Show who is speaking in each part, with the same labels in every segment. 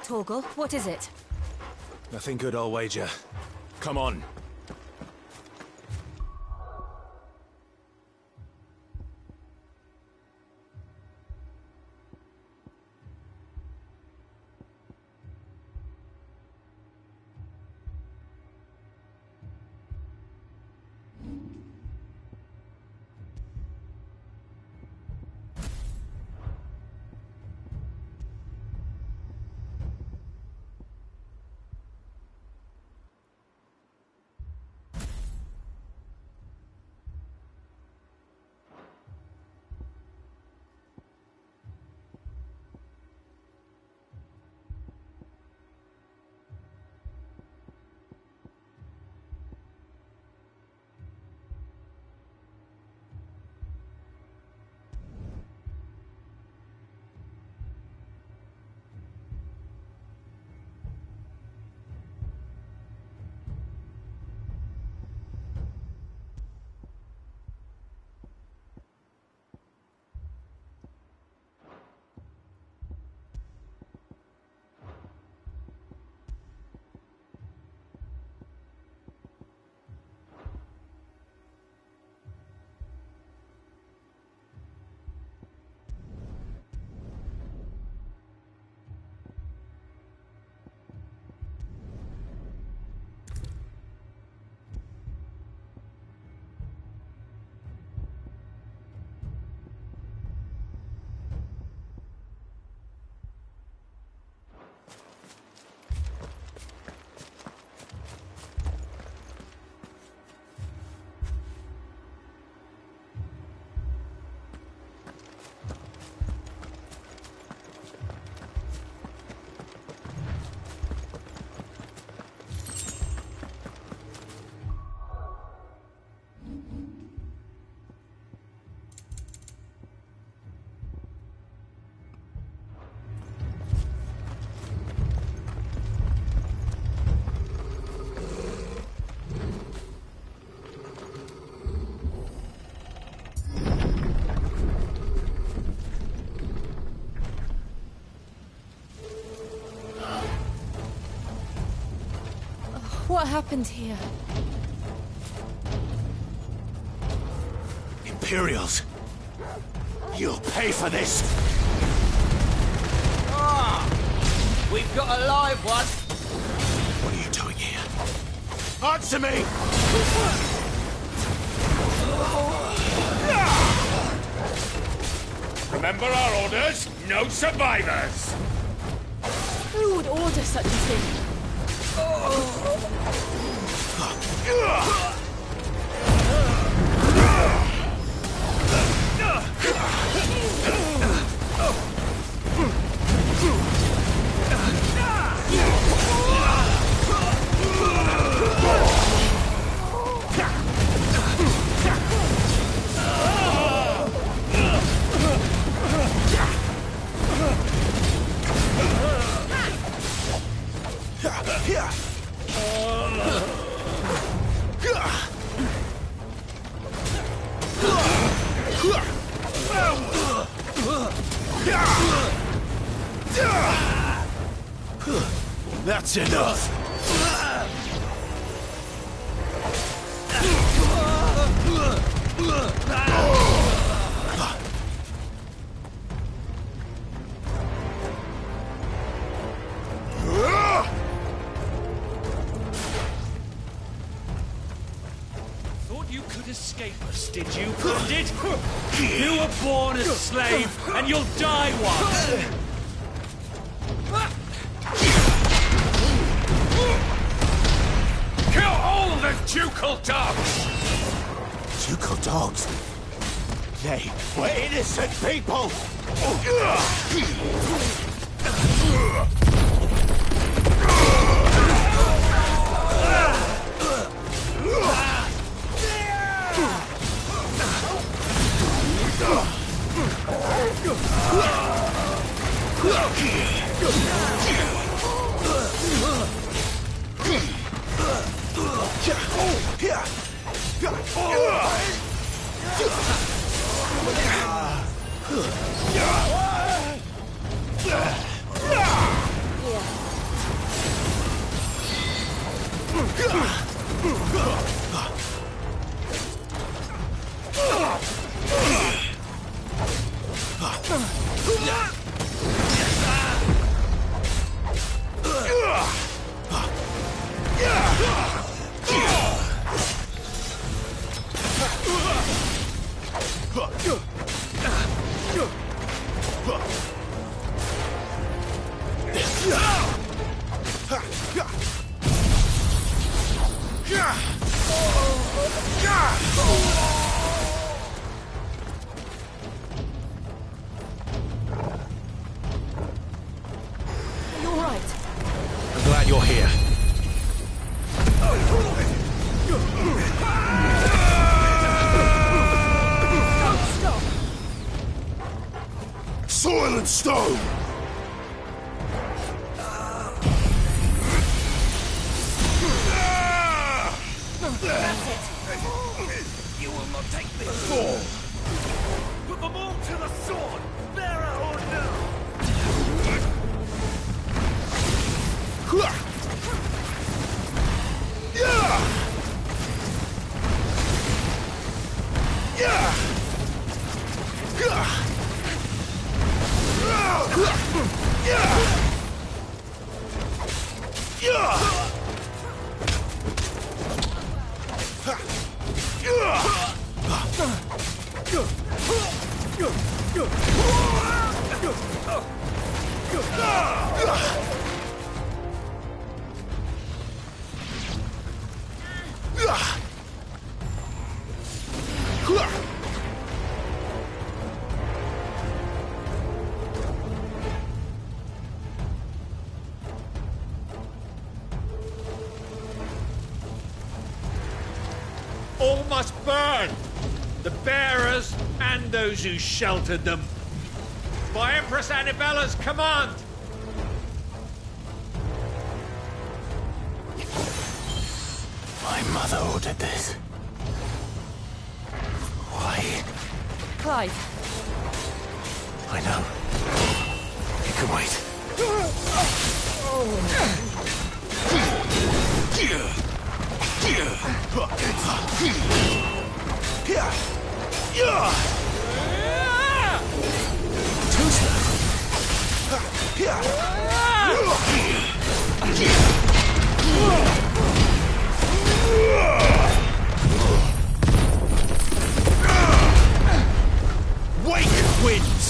Speaker 1: Torgal, what is it?
Speaker 2: Nothing good, I'll wager. Come on.
Speaker 1: What happened here?
Speaker 2: Imperials! You'll pay for this!
Speaker 3: Ah! We've got a live one!
Speaker 2: What are you doing here? Answer me!
Speaker 4: Remember our orders? No survivors!
Speaker 1: Who would order such a thing?
Speaker 2: That's enough!
Speaker 4: Thought you could escape us, did you, Bandit? You were born a slave, and you'll die one! Kill all the ducal dogs!
Speaker 2: Ducal dogs? They were innocent people! Iron Stone!
Speaker 4: You will not take this! Fall! Put them all to the sword! Bearer or no! All must burn! The bearers and those who sheltered them. By Empress Annibella's command!
Speaker 2: My mother ordered this. Why?
Speaker 1: Clive,
Speaker 2: I know. It can wait. Too slow. Wake wins!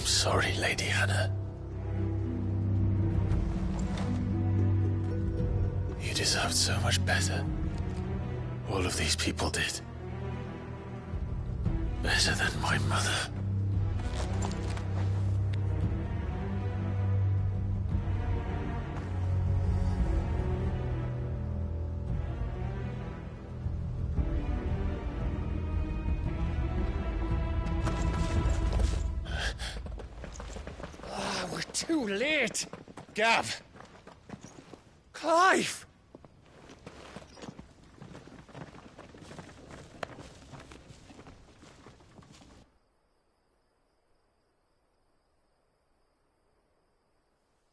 Speaker 2: I'm sorry, Lady Hannah. You deserved so much better. All of these people did. Better than my mother.
Speaker 4: We're too late. Gav. Clive.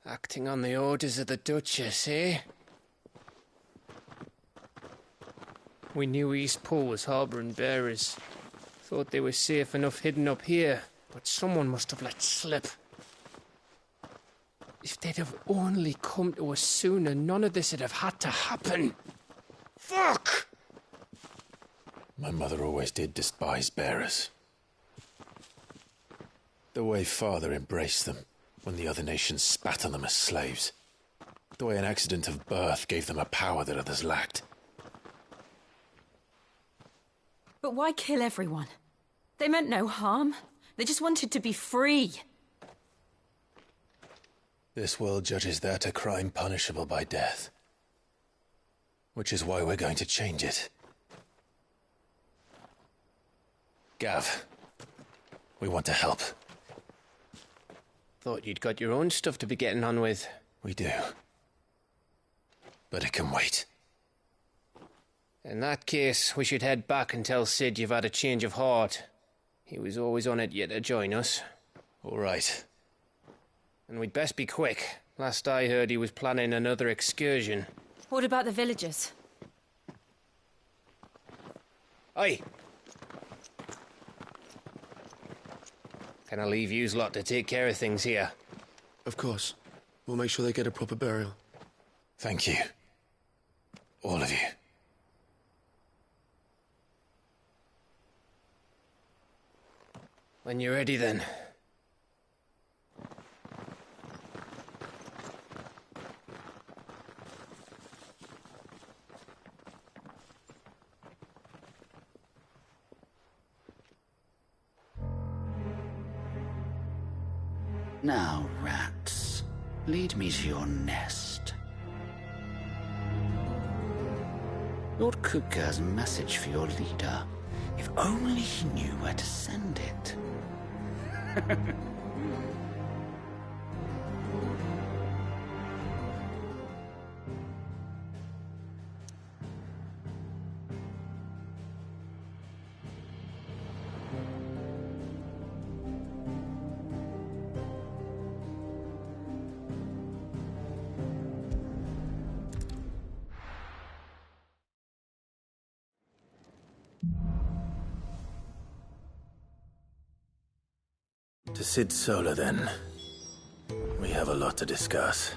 Speaker 3: Acting on the orders of the Duchess, eh? We knew Eastpool was harbouring bearers. Thought they were safe enough hidden up here, but someone must have let slip. If they'd have only come to us sooner, none of this would have had to happen. Fuck!
Speaker 2: My mother always did despise bearers. The way Father embraced them when the other nations spat on them as slaves. The way an accident of birth gave them a power that others lacked.
Speaker 1: But why kill everyone? They meant no harm. They just wanted to be free.
Speaker 2: This world judges that a crime punishable by death. Which is why we're going to change it. Gav, we want to help.
Speaker 3: Thought you'd got your own stuff to be getting on with.
Speaker 2: We do. But it can wait.
Speaker 3: In that case, we should head back and tell Sid you've had a change of heart. He was always on it yet to join us.
Speaker 2: All right.
Speaker 3: And we'd best be quick. Last I heard, he was planning another excursion.
Speaker 1: What about the villagers?
Speaker 3: Aye. Can I leave yous lot to take care of things here?
Speaker 5: Of course. We'll make sure they get a proper burial.
Speaker 2: Thank you. All of you.
Speaker 3: When you're ready, then.
Speaker 6: Now, rats, lead me to your nest. Lord Kupka has a message for your leader. If only he knew where to send it.
Speaker 2: To Sid Solar, then. We have a lot to discuss.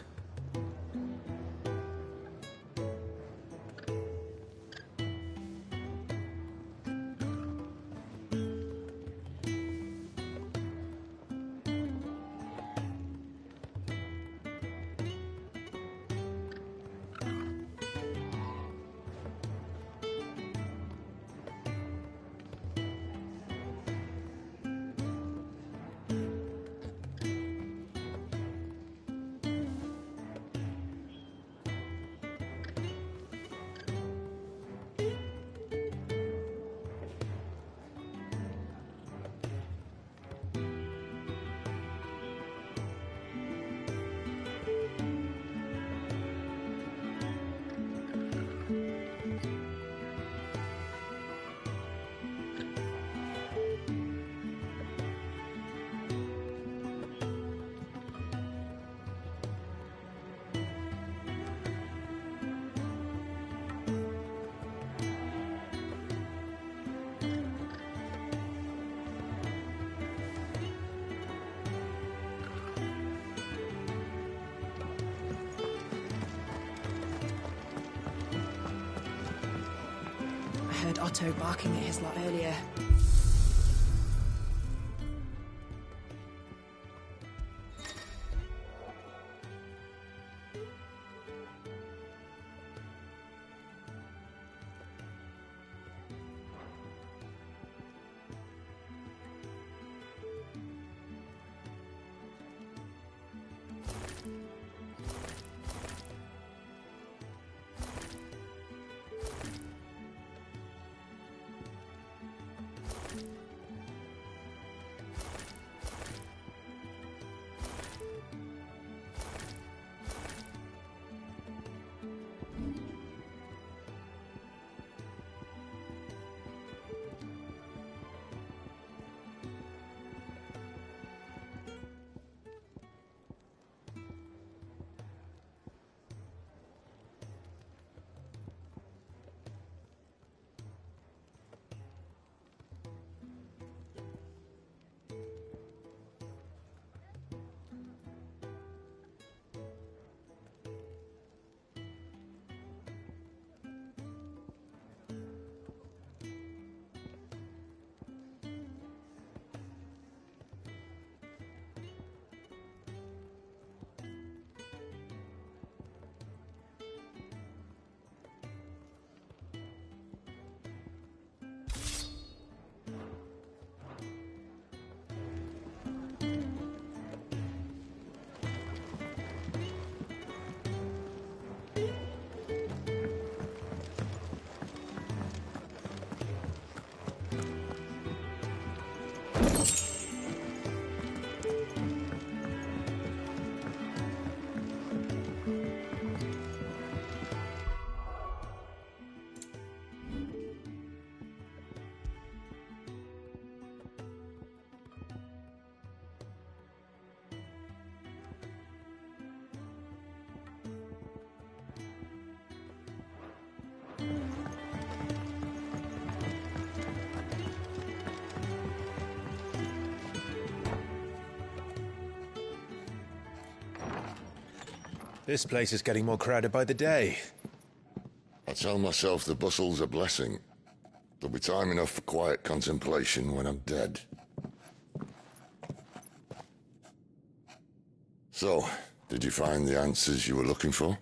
Speaker 7: I heard Otto barking at his lot earlier.
Speaker 2: This place is getting more crowded by the day.
Speaker 8: I tell myself the bustle's a blessing. There'll be time enough for quiet contemplation when I'm dead. So, did you find the answers you were looking for?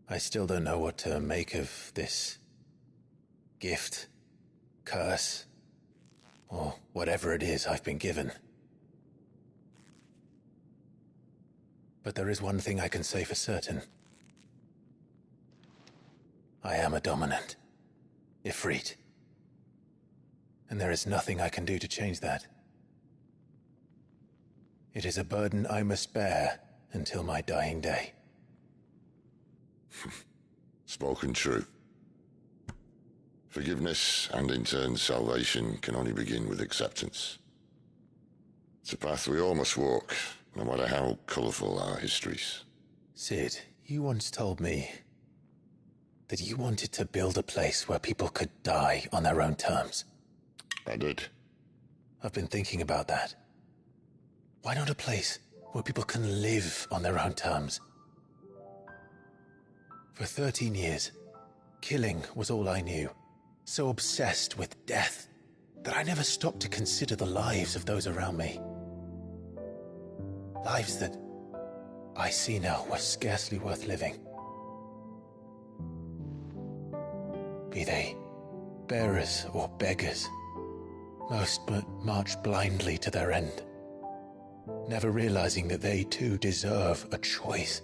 Speaker 2: I still don't know what to make of this gift, curse, or whatever it is I've been given. But there is one thing I can say for certain. I am a dominant, Ifrit. And there is nothing I can do to change that. It is a burden I must bear until my dying day.
Speaker 8: Spoken true. Forgiveness, and in turn salvation, can only begin with acceptance. It's a path we all must walk, no matter how colourful our histories.
Speaker 2: Cid, you once told me that you wanted to build a place where people could die on their own terms.
Speaker 8: I did.
Speaker 2: I've been thinking about that. Why not a place where people can live on their own terms? For 13 years, killing was all I knew. So obsessed with death that I never stopped to consider the lives of those around me. Lives that I see now were scarcely worth living. Be they bearers or beggars, most but march blindly to their end, never realizing that they too deserve a choice.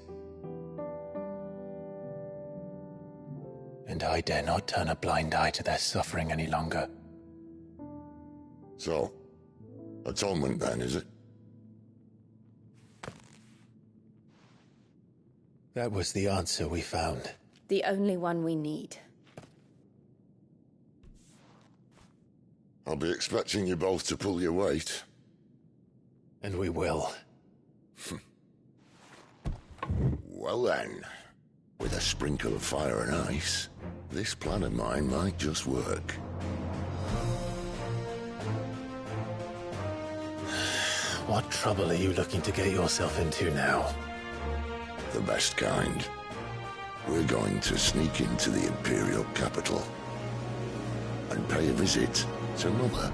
Speaker 2: And I dare not turn a blind eye to their suffering any longer.
Speaker 8: So, atonement then, is it?
Speaker 2: That was the answer we found.
Speaker 9: The only one we need.
Speaker 8: I'll be expecting you both to pull your weight.
Speaker 2: And we will.
Speaker 8: Well then, with a sprinkle of fire and ice, this plan of mine might just work.
Speaker 2: What trouble are you looking to get yourself into now?
Speaker 8: The best kind. We're going to sneak into the Imperial capital and pay a visit to Mother.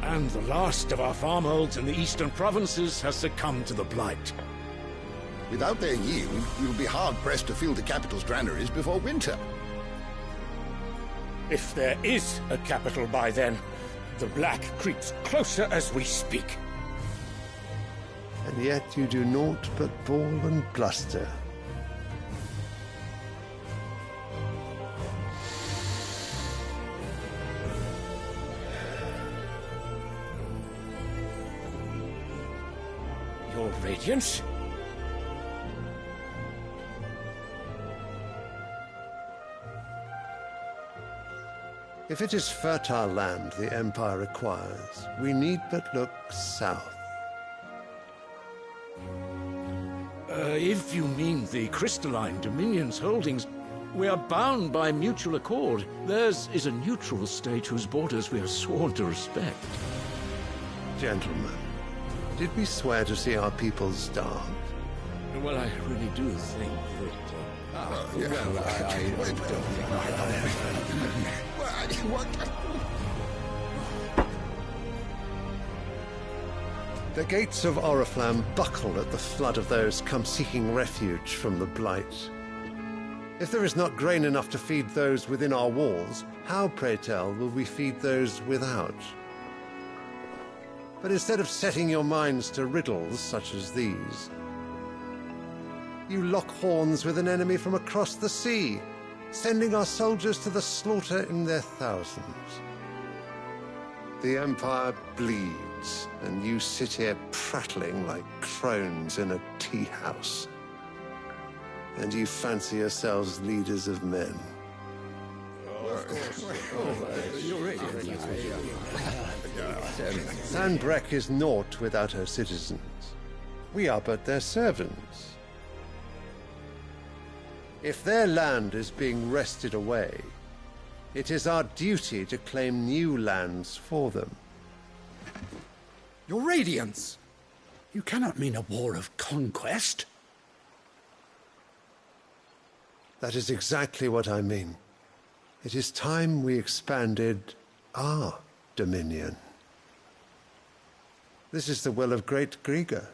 Speaker 10: And the last of our farmholds in the eastern provinces has succumbed to the blight.
Speaker 11: Without their yield, you'll be hard-pressed to fill the capital's granaries before winter.
Speaker 10: If there is a capital by then, the Black creeps closer as we speak.
Speaker 12: And yet you do naught but bawl and bluster.
Speaker 10: Your Radiance?
Speaker 12: If it is fertile land the Empire requires, we need but look south.
Speaker 10: If you mean the Crystalline Dominion's holdings, we are bound by mutual accord. Theirs is a neutral state whose borders we are sworn to respect.
Speaker 12: Gentlemen, did we swear to see our people starve?
Speaker 10: Well, I really do think that...
Speaker 12: The gates of Oriflamme buckle at the flood of those come seeking refuge from the Blight. If there is not grain enough to feed those within our walls, how, pray tell, will we feed those without? But instead of setting your minds to riddles such as these, you lock horns with an enemy from across the sea, sending our soldiers to the slaughter in their thousands. The Empire bleeds, and you sit here prattling like crones in a tea house. And you fancy yourselves leaders of men.
Speaker 11: Of
Speaker 12: Sanbreque is naught without her citizens. We are but their servants. If their land is being wrested away, it is our duty to claim new lands for them.
Speaker 13: Your Radiance! You cannot mean a war of conquest.
Speaker 12: That is exactly what I mean. It is time we expanded our dominion. This is the will of Great Grieger.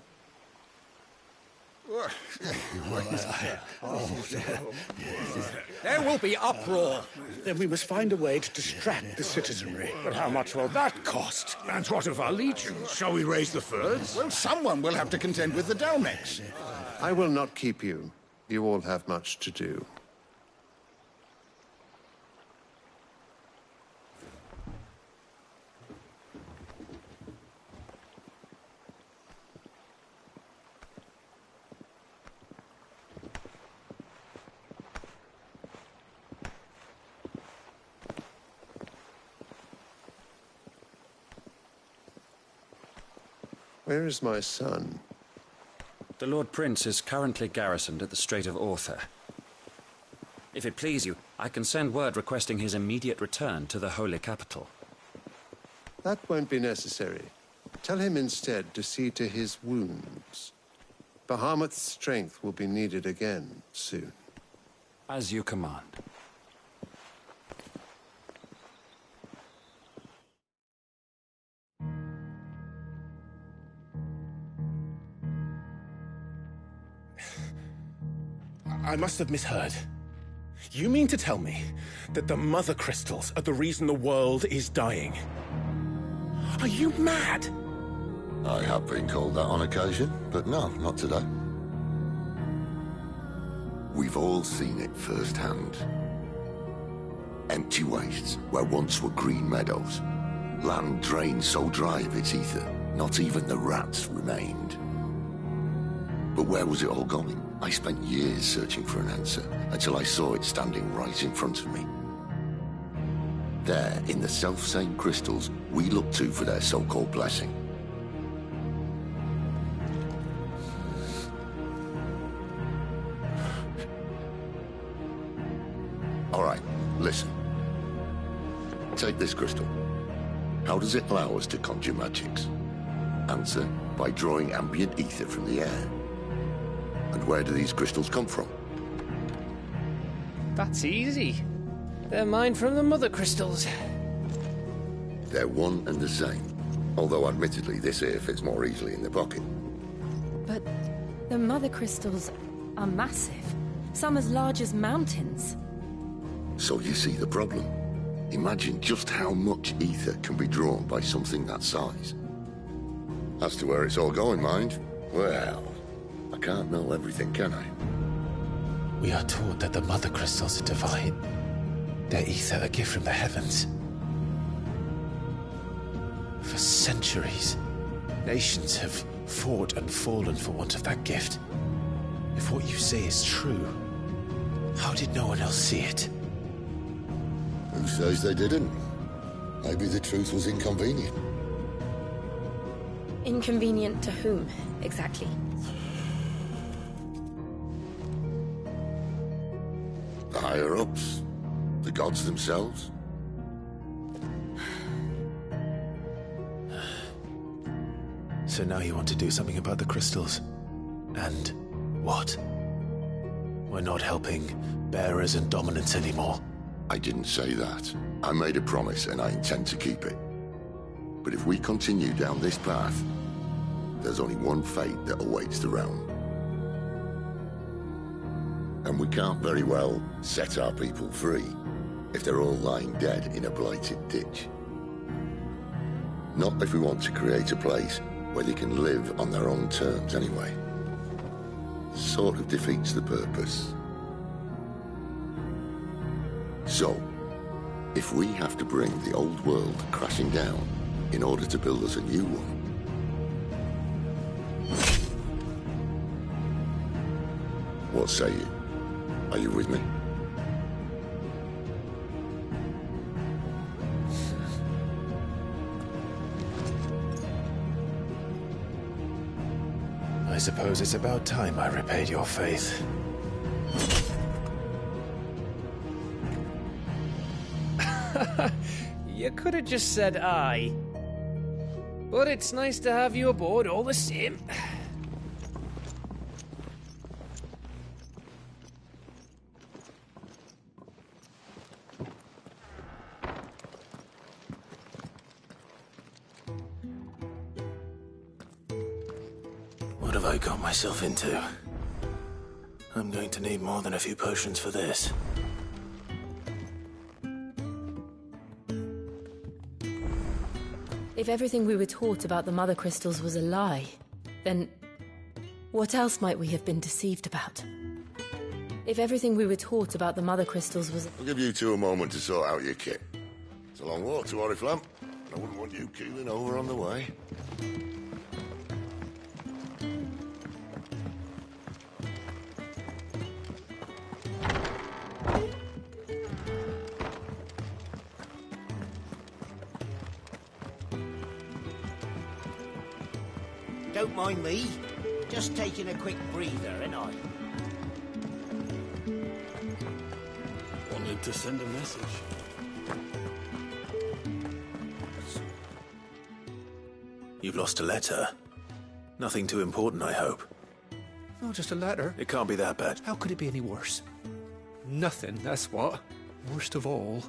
Speaker 13: There will be uproar. Then we must find a way to distract the citizenry.
Speaker 10: But how much will that cost? And what of our legions? Shall we raise the furs?
Speaker 11: Well, someone will have to contend with the Dalmex.
Speaker 12: I will not keep you. You all have much to do. Where is my son?
Speaker 14: The Lord Prince is currently garrisoned at the Strait of Orther. If it please you, I can send word requesting his immediate return to the Holy Capital.
Speaker 12: That won't be necessary. Tell him instead to see to his wounds. Bahamut's strength will be needed again soon.
Speaker 14: As you command.
Speaker 15: I must have misheard. You mean to tell me that the Mother Crystals are the reason the world is dying? Are you mad?
Speaker 8: I have been called that on occasion, but no, not today. We've all seen it firsthand. Empty wastes where once were green meadows. Land drained so dry of its ether, not even the rats remained. But where was it all going? I spent years searching for an answer, until I saw it standing right in front of me. There, in the self-same crystals we look to for their so-called blessing. All right, listen. Take this crystal. How does it allow us to conjure magics? Answer, by drawing ambient ether from the air. And where do these crystals come from?
Speaker 3: That's easy. They're mine from the Mother Crystals.
Speaker 8: They're one and the same. Although admittedly this here fits more easily in the pocket.
Speaker 1: But the Mother Crystals are massive. Some as large as mountains.
Speaker 8: So you see the problem. Imagine just how much ether can be drawn by something that size. As to where it's all going, mind, well, I can't know everything, can I?
Speaker 2: We are taught that the Mother Crystals are divine. Their ether a gift from the heavens. For centuries, nations have fought and fallen for want of that gift. If what you say is true, how did no one else see it?
Speaker 8: Who says they didn't? Maybe the truth was inconvenient.
Speaker 9: Inconvenient to whom, exactly?
Speaker 8: The higher-ups? The gods themselves?
Speaker 2: So now you want to do something about the crystals? And what? We're not helping bearers and dominants anymore.
Speaker 8: I didn't say that. I made a promise and I intend to keep it. But if we continue down this path, there's only one fate that awaits the realm. And we can't very well set our people free if they're all lying dead in a blighted ditch. Not if we want to create a place where they can live on their own terms anyway. Sort of defeats the purpose. So, if we have to bring the old world crashing down in order to build us a new one, what say you? Are you with me?
Speaker 2: I suppose it's about time I repaid your faith.
Speaker 3: You could have just said aye. But it's nice to have you aboard all the same.
Speaker 2: What have I got myself into? I'm going to need more than a few potions for this.
Speaker 1: If everything we were taught about the Mother Crystals was a lie, then what else might we have been deceived about? If everything we were taught about the Mother Crystals was...
Speaker 8: I'll give you two a moment to sort out your kit. It's a long walk to Oriflamme. I wouldn't want you keeling over on the way.
Speaker 16: Don't mind me. Just taking a quick breather, ain't I?
Speaker 5: Wanted to send a message.
Speaker 2: You've lost a letter. Nothing too important, I hope.
Speaker 17: Oh, just a letter.
Speaker 2: It can't be that bad.
Speaker 17: How could it be any worse? Nothing, that's what. Worst of all,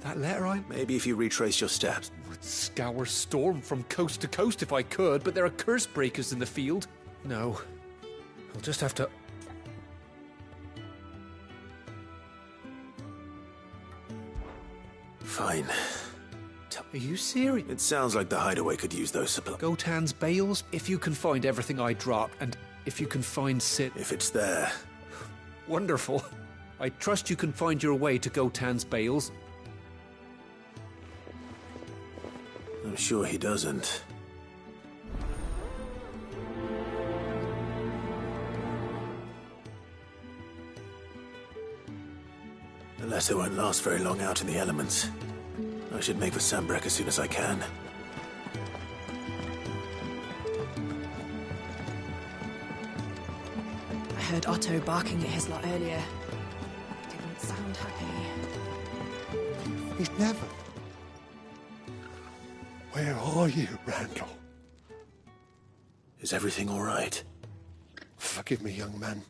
Speaker 17: that letter
Speaker 2: Maybe if you retrace your steps.
Speaker 17: Would scour Storm from coast to coast if I could, but there are curse breakers in the field. No. I'll just have to...
Speaker 2: Fine.
Speaker 17: Are you serious?
Speaker 2: It sounds like the hideaway could use those supplies.
Speaker 17: Gotan's bales? If you can find everything I dropped, and if you can find Cid...
Speaker 2: If it's there.
Speaker 17: Wonderful. I trust you can find your way to Gotan's bales.
Speaker 2: I'm sure he doesn't. The letter won't last very long out in the elements. I should make for Sanbreque as soon as I can.
Speaker 7: I heard Otto barking at his lot earlier. He didn't sound happy.
Speaker 12: He's never. Where are you, Randall?
Speaker 2: Is everything all right?
Speaker 12: Forgive me, young man.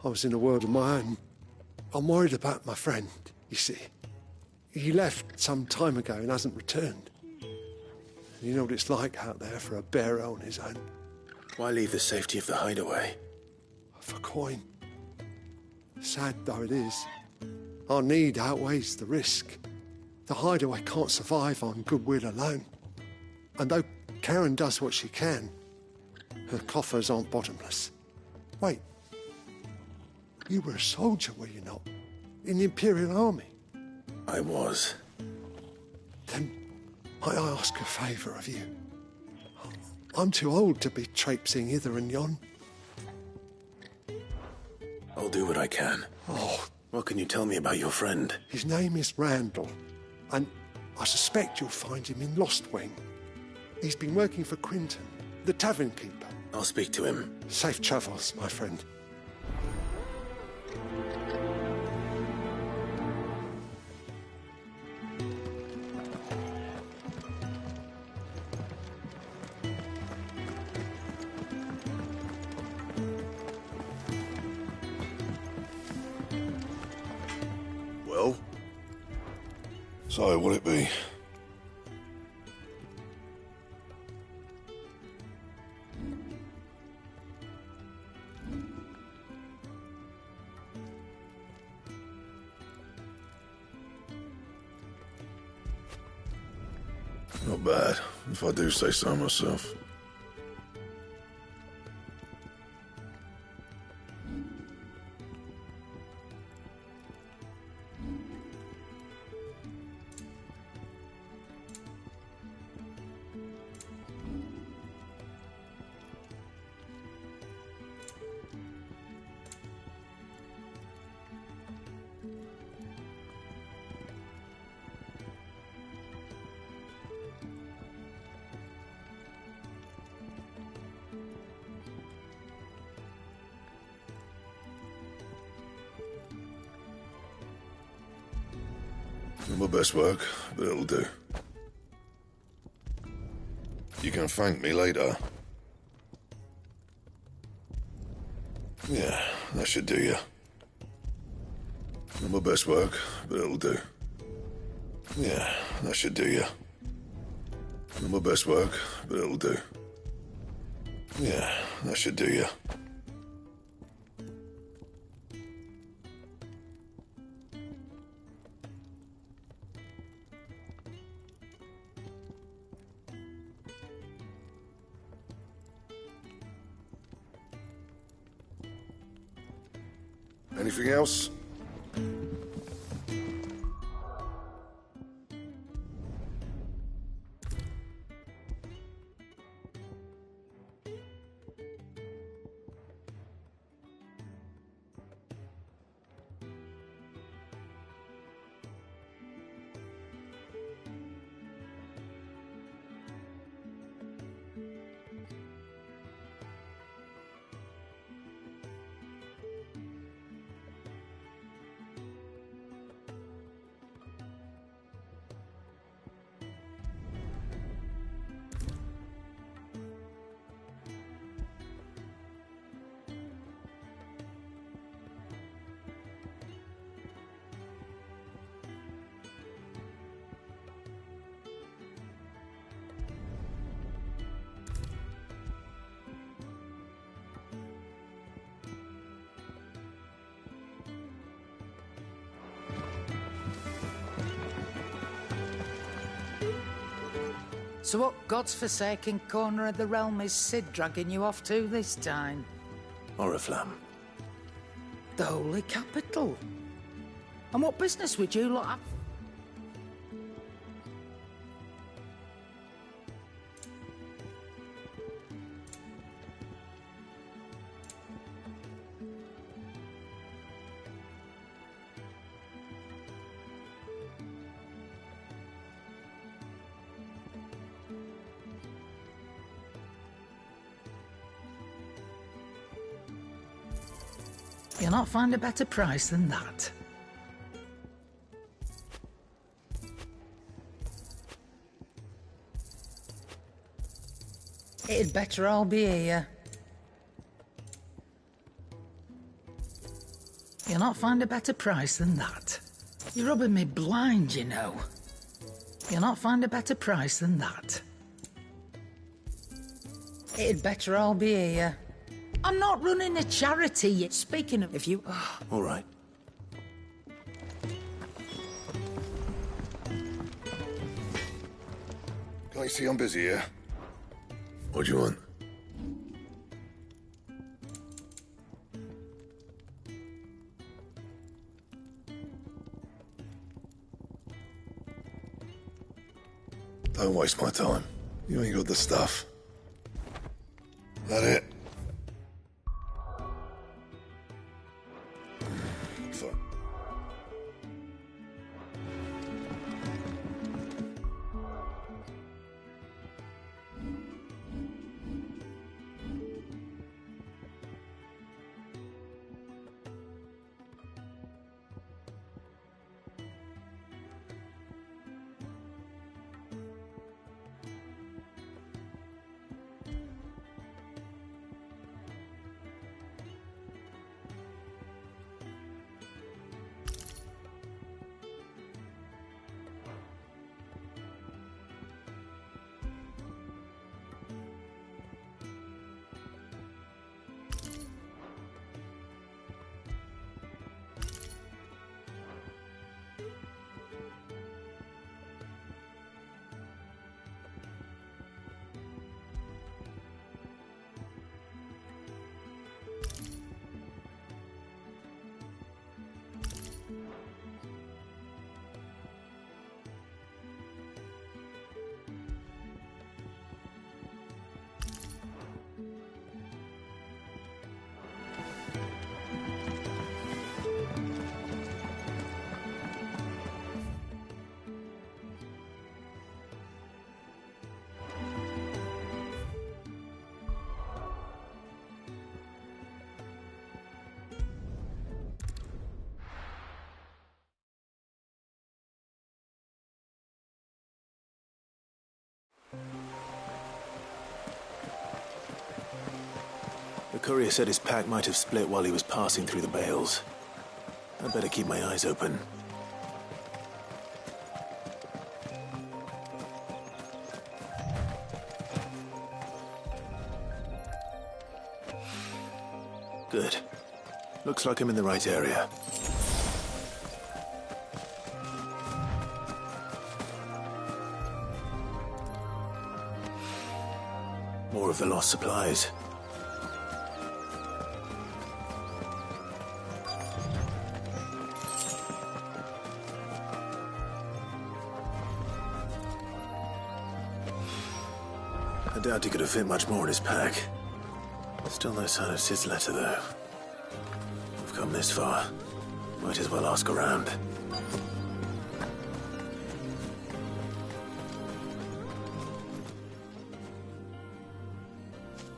Speaker 12: I was in a world of my own. I'm worried about my friend, you see. He left some time ago and hasn't returned. You know what it's like out there for a bearer on his own.
Speaker 2: Why leave the safety of the hideaway?
Speaker 12: For coin. Sad though it is, our need outweighs the risk. The hideaway can't survive on goodwill alone. And though Karen does what she can, her coffers aren't bottomless. Wait. You were a soldier, were you not? In the Imperial Army?
Speaker 2: I was.
Speaker 12: Then might I ask a favour of you? I'm too old to be traipsing hither and yon.
Speaker 2: I'll do what I can.
Speaker 12: Oh.
Speaker 2: What can you tell me about your friend?
Speaker 12: His name is Randall, and I suspect you'll find him in Lostwing. He's been working for Quinton, the tavern keeper.
Speaker 2: I'll speak to him.
Speaker 12: Safe travels, my friend.
Speaker 8: Well? So, what'll it be? Not bad, if I do say so myself.
Speaker 18: Not my best work, but it'll do. You can thank me later. Yeah, that should do you. Not my best work, but it'll do. Yeah, that should do you. Not my best work, but it'll do. Yeah, that should do you. Anything else?
Speaker 19: So what God's forsaken corner of the realm is Cid dragging you off to this time?
Speaker 2: Oriflamme.
Speaker 19: The Holy Capital. And what business would you lot have? You'll not find a better price than that. It'd better all be here. You'll not find a better price than that. You're rubbing me blind, you know. You'll not find a better price than that. It'd better all be here. I'm not running a charity. Speaking of, if you...
Speaker 2: All right.
Speaker 18: Can I see I'm busy here? What do you want? Don't waste my time. You ain't got the stuff. That it? Fine.
Speaker 20: courier said his pack might have split while he was passing through the bales. I'd better keep my eyes open. Good. Looks like I'm in the right area. More of the lost supplies. I doubt he could have fit much more in his pack. Still no sign of Sid's letter, though. We've come this far. Might as well ask around.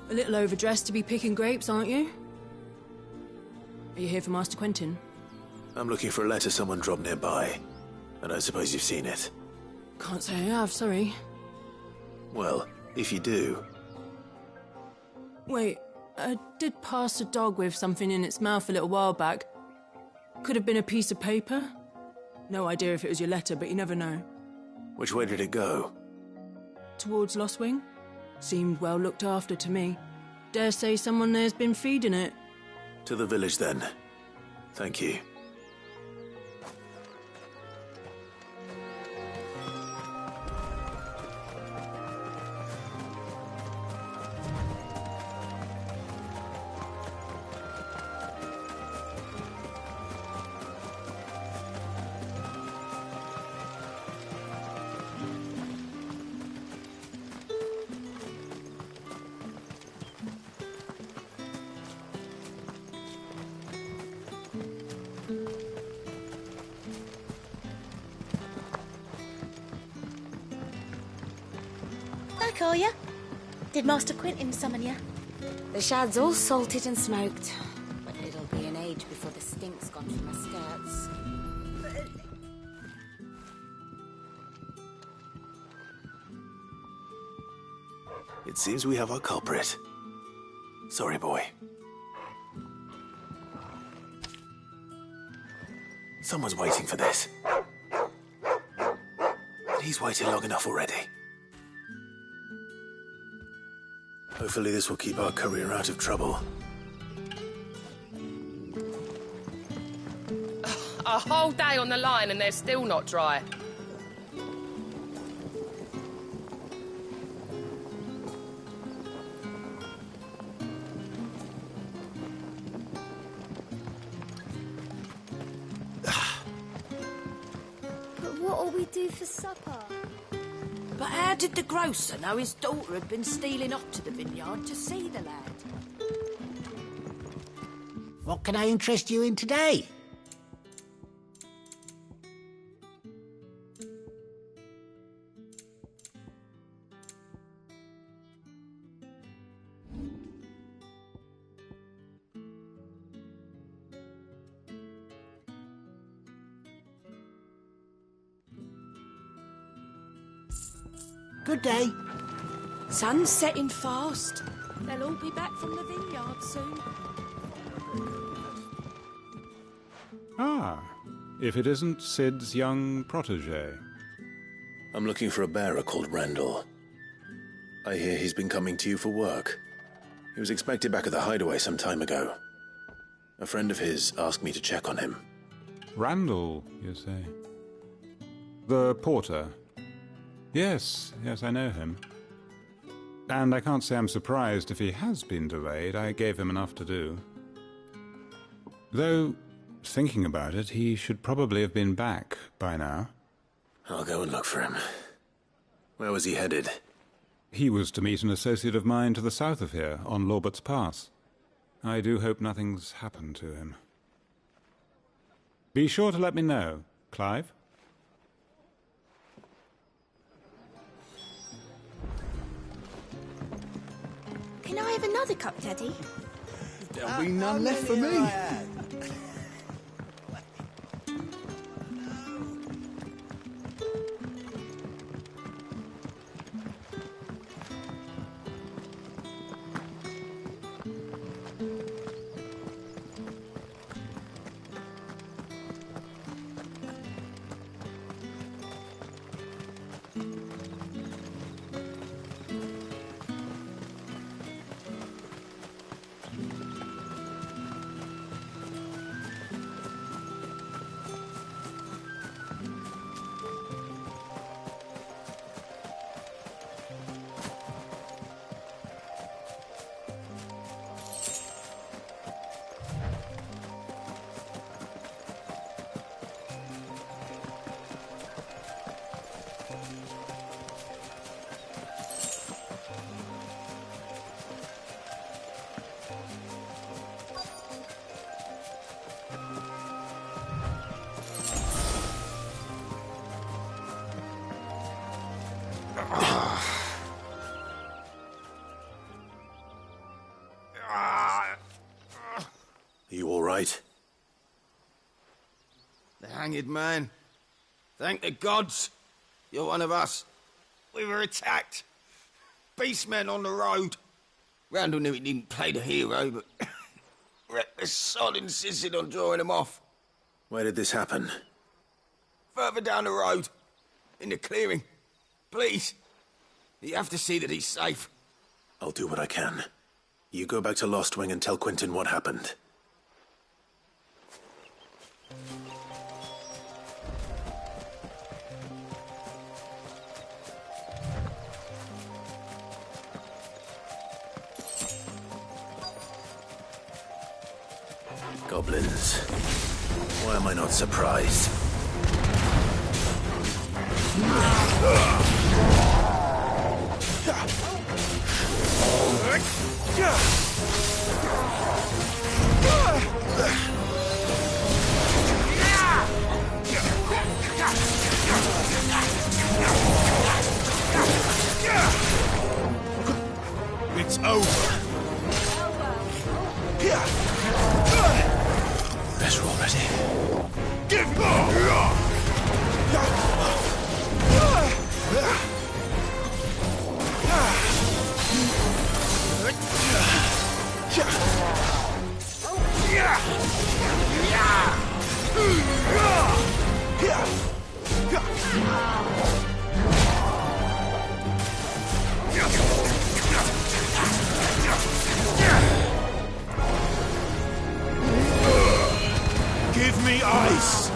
Speaker 7: A little overdressed to be picking grapes, aren't you? Are you here for Master Quentin?
Speaker 20: I'm looking for a letter someone dropped nearby. I don't suppose you've seen it.
Speaker 7: Can't say I have, sorry.
Speaker 20: Well, if you do...
Speaker 7: Wait, I did pass a dog with something in its mouth a little while back. Could have been a piece of paper. No idea if it was your letter, but you never know.
Speaker 20: Which way did it go?
Speaker 7: Towards Lostwing? Seemed well looked after to me. Dare say someone there's been feeding it.
Speaker 20: To the village, then. Thank you.
Speaker 21: Are ya? Did Master Quentin summon ya?
Speaker 9: The shad's all salted and smoked, but it'll be an age before the stink's gone from my skirts.
Speaker 20: It seems we have our culprit. Sorry, boy. Someone's waiting for this. And he's waited long enough already. Hopefully this will keep our courier out of trouble.
Speaker 22: A whole day on the line and they're still not dry.
Speaker 21: But what'll we do for supper?
Speaker 16: But how did the grocer know his daughter had been stealing off to the vineyard to see the lad?
Speaker 23: What can I interest you in today? Good day.
Speaker 16: Sun's setting fast. They'll all be back from the vineyard soon.
Speaker 24: Ah, if it isn't Sid's young protege.
Speaker 20: I'm looking for a bearer called Randall. I hear he's been coming to you for work. He was expected back at the hideaway some time ago. A friend of his asked me to check on him.
Speaker 24: Randall, you say? The porter? Yes, I know him. And I can't say I'm surprised if he has been delayed. I gave him enough to do. Though, thinking about it, he should probably have been back by now.
Speaker 20: I'll go and look for him. Where was he headed?
Speaker 24: He was to meet an associate of mine to the south of here, on Lorbert's Pass. I do hope nothing's happened to him. Be sure to let me know, Clive.
Speaker 21: Can I have another cup, Daddy?
Speaker 11: There'll be none left for me.
Speaker 4: The hanged man. Thank the gods. You're one of us. We were attacked. Beastmen on the road. Randall knew he didn't play the hero, but reckless sod insisted on drawing him off.
Speaker 20: Where did this happen?
Speaker 4: Further down the road. In the clearing. Please. You have to see that he's safe.
Speaker 20: I'll do what I can. You go back to Lost Wing and tell Quentin what happened. Goblins. Why am I not surprised?
Speaker 15: It's over.
Speaker 20: Better already.
Speaker 15: Give more! Give me ice!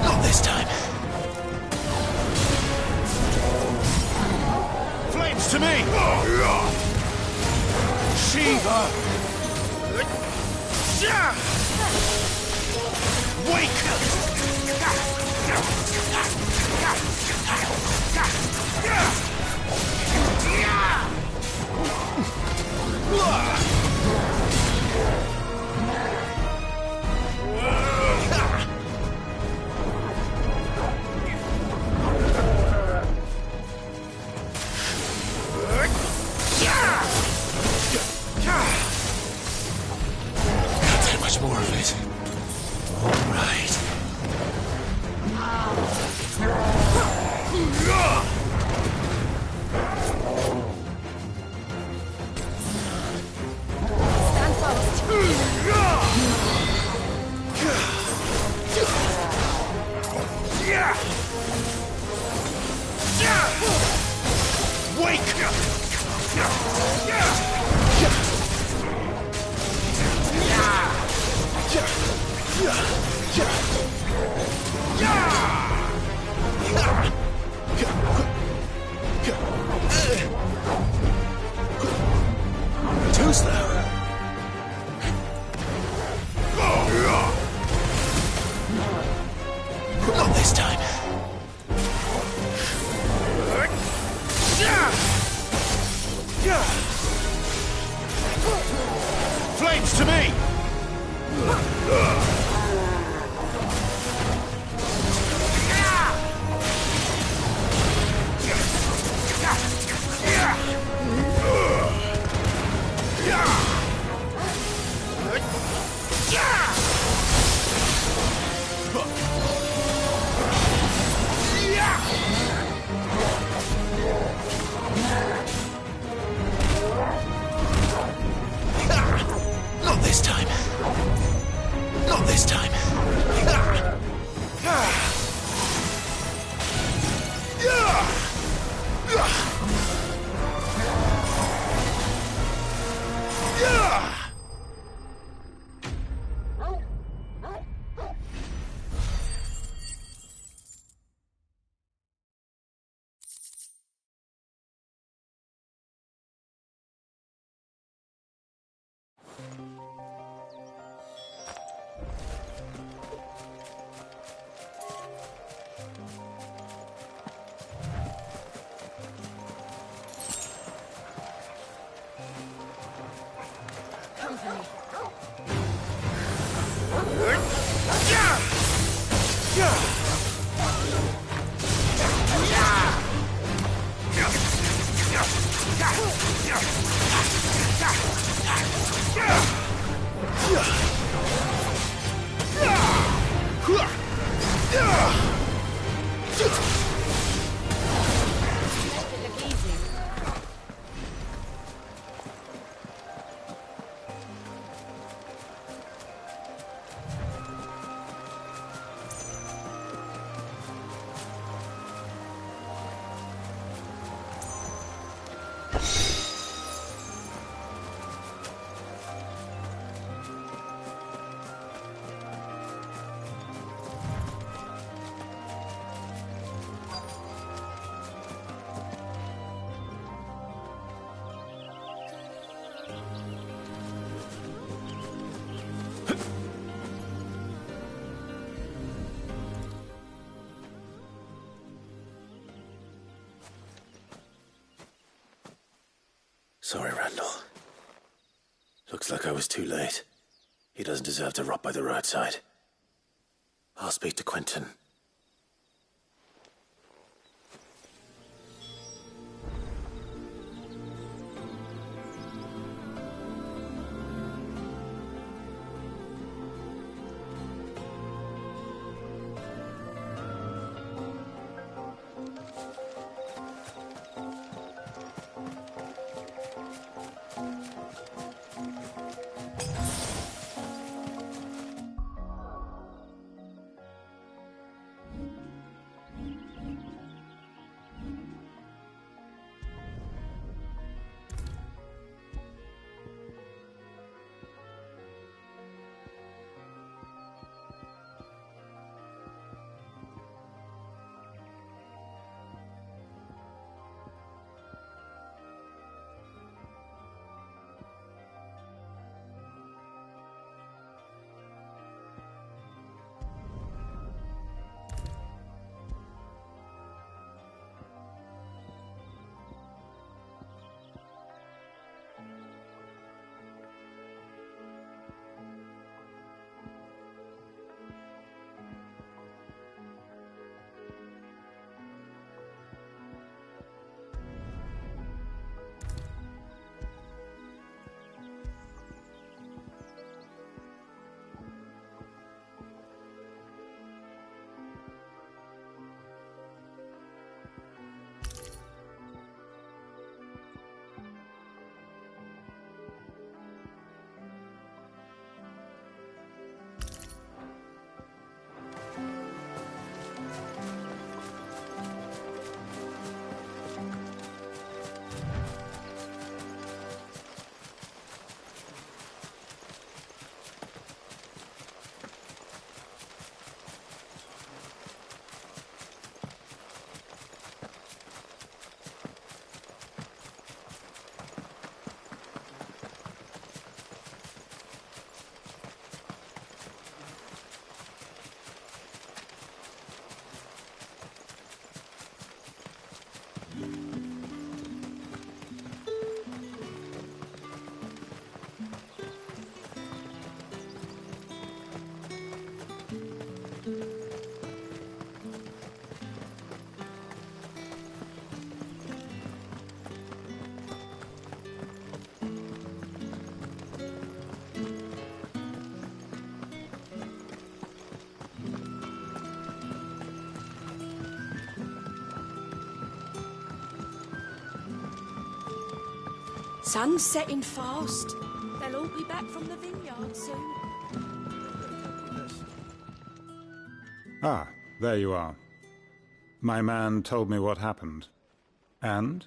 Speaker 20: Not this time.
Speaker 15: Flames to me! Shiva! Wake!
Speaker 20: Can't take much more of it. All right.
Speaker 1: Stand fast.
Speaker 20: Too slow. Not this time.
Speaker 15: Flames to me!
Speaker 20: Sorry, Randall. Looks like I was too late. He doesn't deserve to rot by the roadside. I'll speak to Quentin.
Speaker 16: Sun's setting fast. They'll all be back from the vineyard soon.
Speaker 24: Ah, there you are. My man told me what happened. And?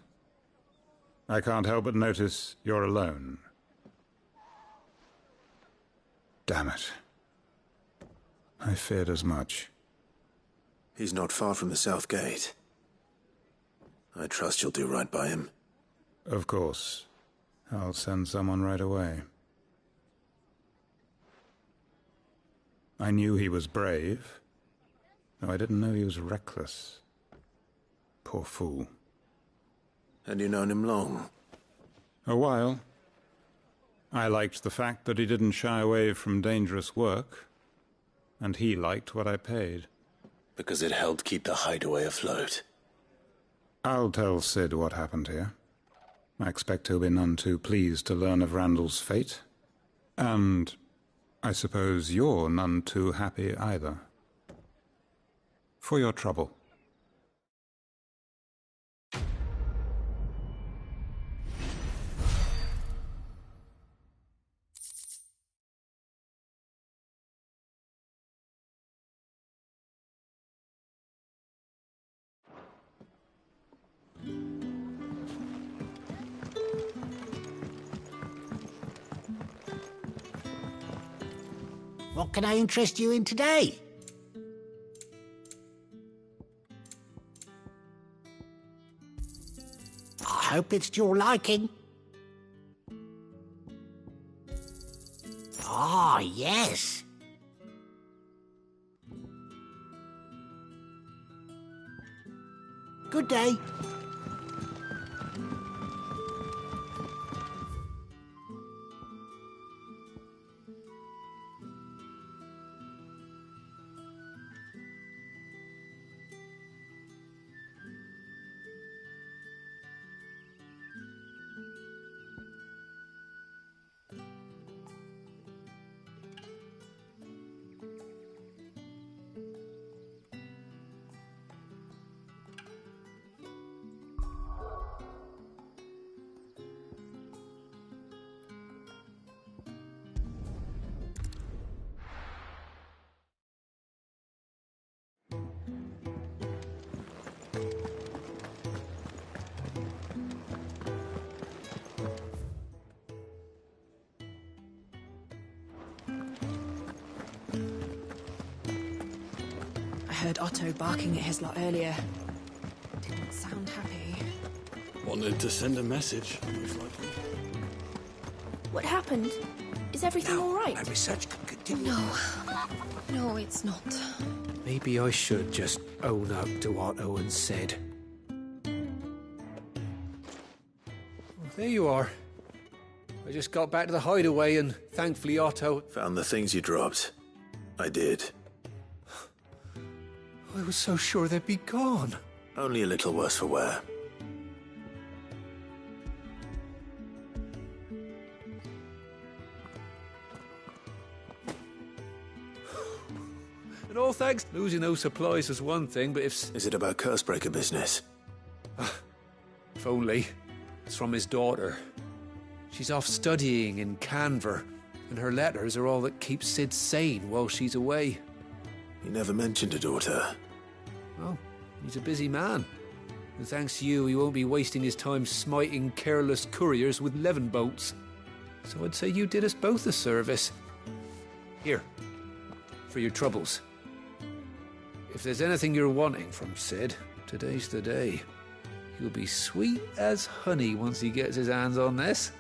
Speaker 24: I can't help but notice you're alone. Damn it. I feared as much.
Speaker 20: He's not far from the South Gate. I trust you'll do right by him.
Speaker 24: Of course. I'll send someone right away. I knew he was brave, though I didn't know he was reckless. Poor fool.
Speaker 20: And you known him long?
Speaker 24: A while. I liked the fact that he didn't shy away from dangerous work, and he liked what I paid.
Speaker 20: Because it helped keep the hideaway afloat.
Speaker 24: I'll tell Sid what happened here. I expect he'll be none too pleased to learn of Randall's fate. And I suppose you're none too happy either. For your trouble.
Speaker 23: What can I interest you in today? I hope it's to your liking. Ah, yes. Good day.
Speaker 6: I heard Otto barking at his lot earlier. Didn't sound happy.
Speaker 18: Wanted to send a message, most likely.
Speaker 6: What happened? Is everything all right?
Speaker 23: My research can continue.
Speaker 6: No, it's not.
Speaker 10: Maybe I should just own up to Otto and Sid.
Speaker 17: Well, there you are. I just got back to the hideaway and thankfully Otto...
Speaker 20: Found the things you dropped. I did.
Speaker 17: I was so sure they'd be gone.
Speaker 20: Only a little worse for wear.
Speaker 17: And all thanks. Losing those supplies was one thing, but if...
Speaker 20: Is it about Cursebreaker business?
Speaker 17: If only. It's from his daughter. She's off studying in Canver, and her letters are all that keeps Sid sane while she's away.
Speaker 20: He never mentioned a daughter.
Speaker 17: Well, he's a busy man. And thanks to you, he won't be wasting his time smiting careless couriers with levin boats. So I'd say you did us both a service. Here, for your troubles. If there's anything you're wanting from Sid, today's the day. He'll be sweet as honey once he gets his hands on this.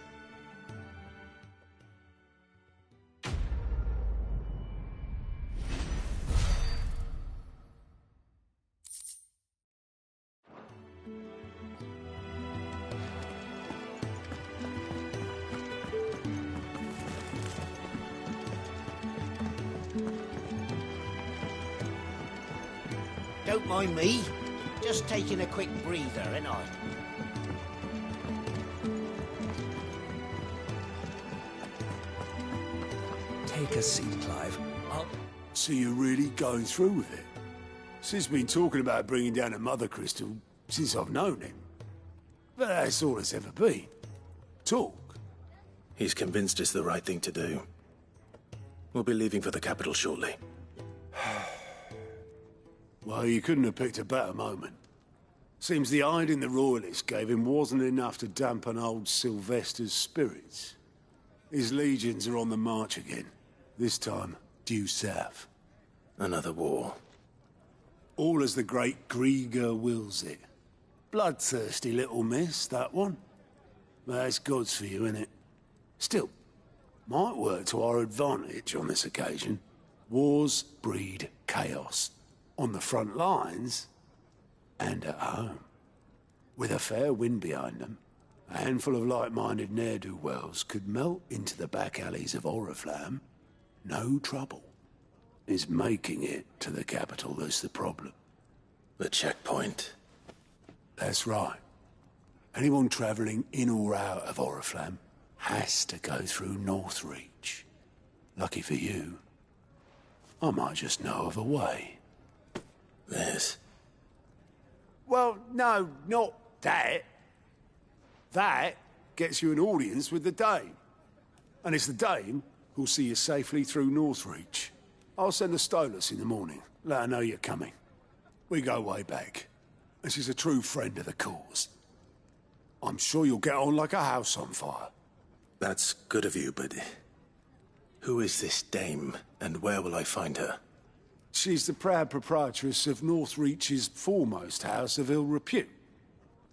Speaker 23: Don't mind me. Just taking a quick breather, ain't I?
Speaker 10: Take a seat, Clive.
Speaker 13: So you're really going through with it? Sid's been talking about bringing down a Mother Crystal since I've known him. But that's all it's ever been. Talk.
Speaker 20: He's convinced it's the right thing to do. We'll be leaving for the capital shortly.
Speaker 13: Well, you couldn't have picked a better moment. Seems the hiding the Royalists gave him wasn't enough to dampen old Sylvester's spirits. His legions are on the march again. This time, due south.
Speaker 20: Another war.
Speaker 13: All as the great Grieger wills it. Bloodthirsty little miss, that one. But that's God's for you, innit? Still, might work to our advantage on this occasion. Wars breed chaos. On the front lines, and at home. With a fair wind behind them, a handful of like-minded ne'er-do-wells could melt into the back alleys of Oriflamme. No trouble. It's making it to the capital that's the problem.
Speaker 20: The checkpoint.
Speaker 13: That's right. Anyone travelling in or out of Oriflamme has to go through Northreach. Lucky for you, I might just know of a way.
Speaker 20: This?
Speaker 13: Well, no, not that. That gets you an audience with the Dame. And it's the Dame who'll see you safely through Northreach. I'll send the Stolas in the morning. Let her know you're coming. We go way back. And she's a true friend of the cause. I'm sure you'll get on like a house on fire.
Speaker 20: That's good of you, but... who is this Dame, And where will I find her?
Speaker 13: She's the proud proprietress of Northreach's foremost house of ill repute,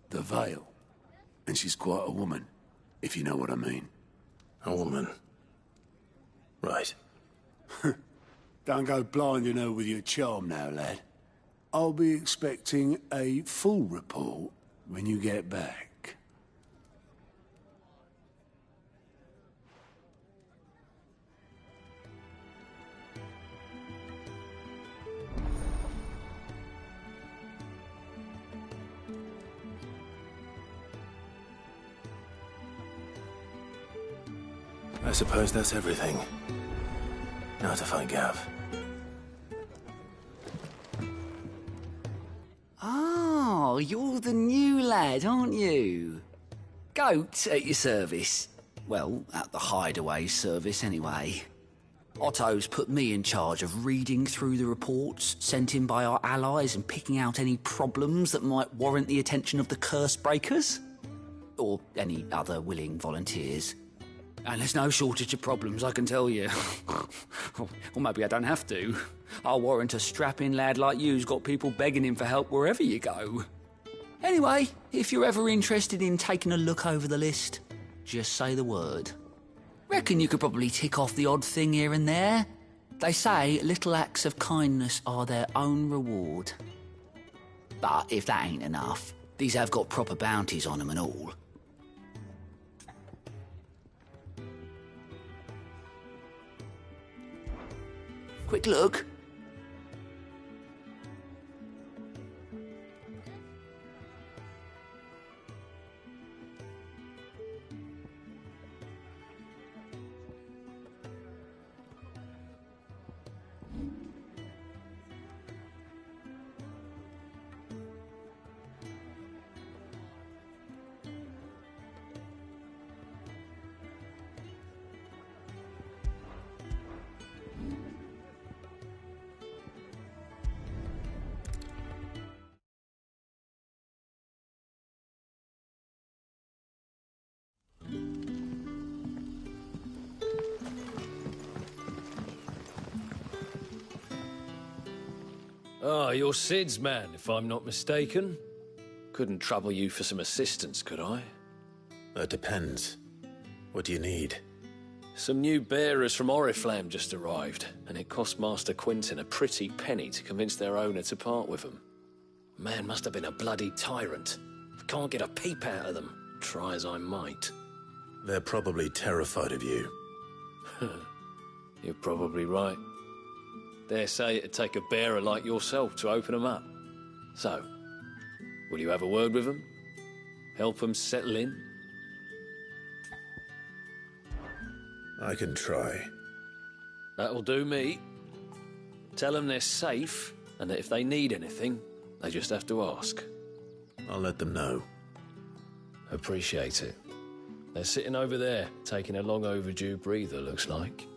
Speaker 13: the Vale. And she's quite a woman, if you know what I mean.
Speaker 20: A woman? Right.
Speaker 13: Don't go blinding her with your charm now, lad. I'll be expecting a full report when you get back.
Speaker 20: I suppose that's everything. Now to find Gav.
Speaker 3: Oh, you're the new lad, aren't you? Goat at your service. Well, at the Hideaway service, anyway. Otto's put me in charge of reading through the reports sent in by our allies and picking out any problems that might warrant the attention of the Curse Breakers. Or any other willing volunteers. And there's no shortage of problems, I can tell you. Or maybe I don't have to. I'll warrant a strapping lad like you's got people begging him for help wherever you go. Anyway, if you're ever interested in taking a look over the list, just say the word. Reckon you could probably tick off the odd thing here and there. They say little acts of kindness are their own reward. But if that ain't enough, these have got proper bounties on them and all. Quick look.
Speaker 5: Ah, you're Sid's man, if I'm not mistaken. Couldn't trouble you for some assistance, could I?
Speaker 20: That depends. What do you need?
Speaker 5: Some new bearers from Oriflamme just arrived, and it cost Master Quinton a pretty penny to convince their owner to part with them. Man must have been a bloody tyrant. Can't get a peep out of them, try as I might.
Speaker 20: They're probably terrified of you.
Speaker 5: You're probably right. Dare say it'd take a bearer like yourself to open them up. So, will you have a word with them? Help them settle in?
Speaker 20: I can try.
Speaker 5: That'll do me. Tell them they're safe, and that if they need anything, they just have to ask.
Speaker 20: I'll let them know.
Speaker 5: Appreciate it. They're sitting over there, taking a long overdue breather, looks like.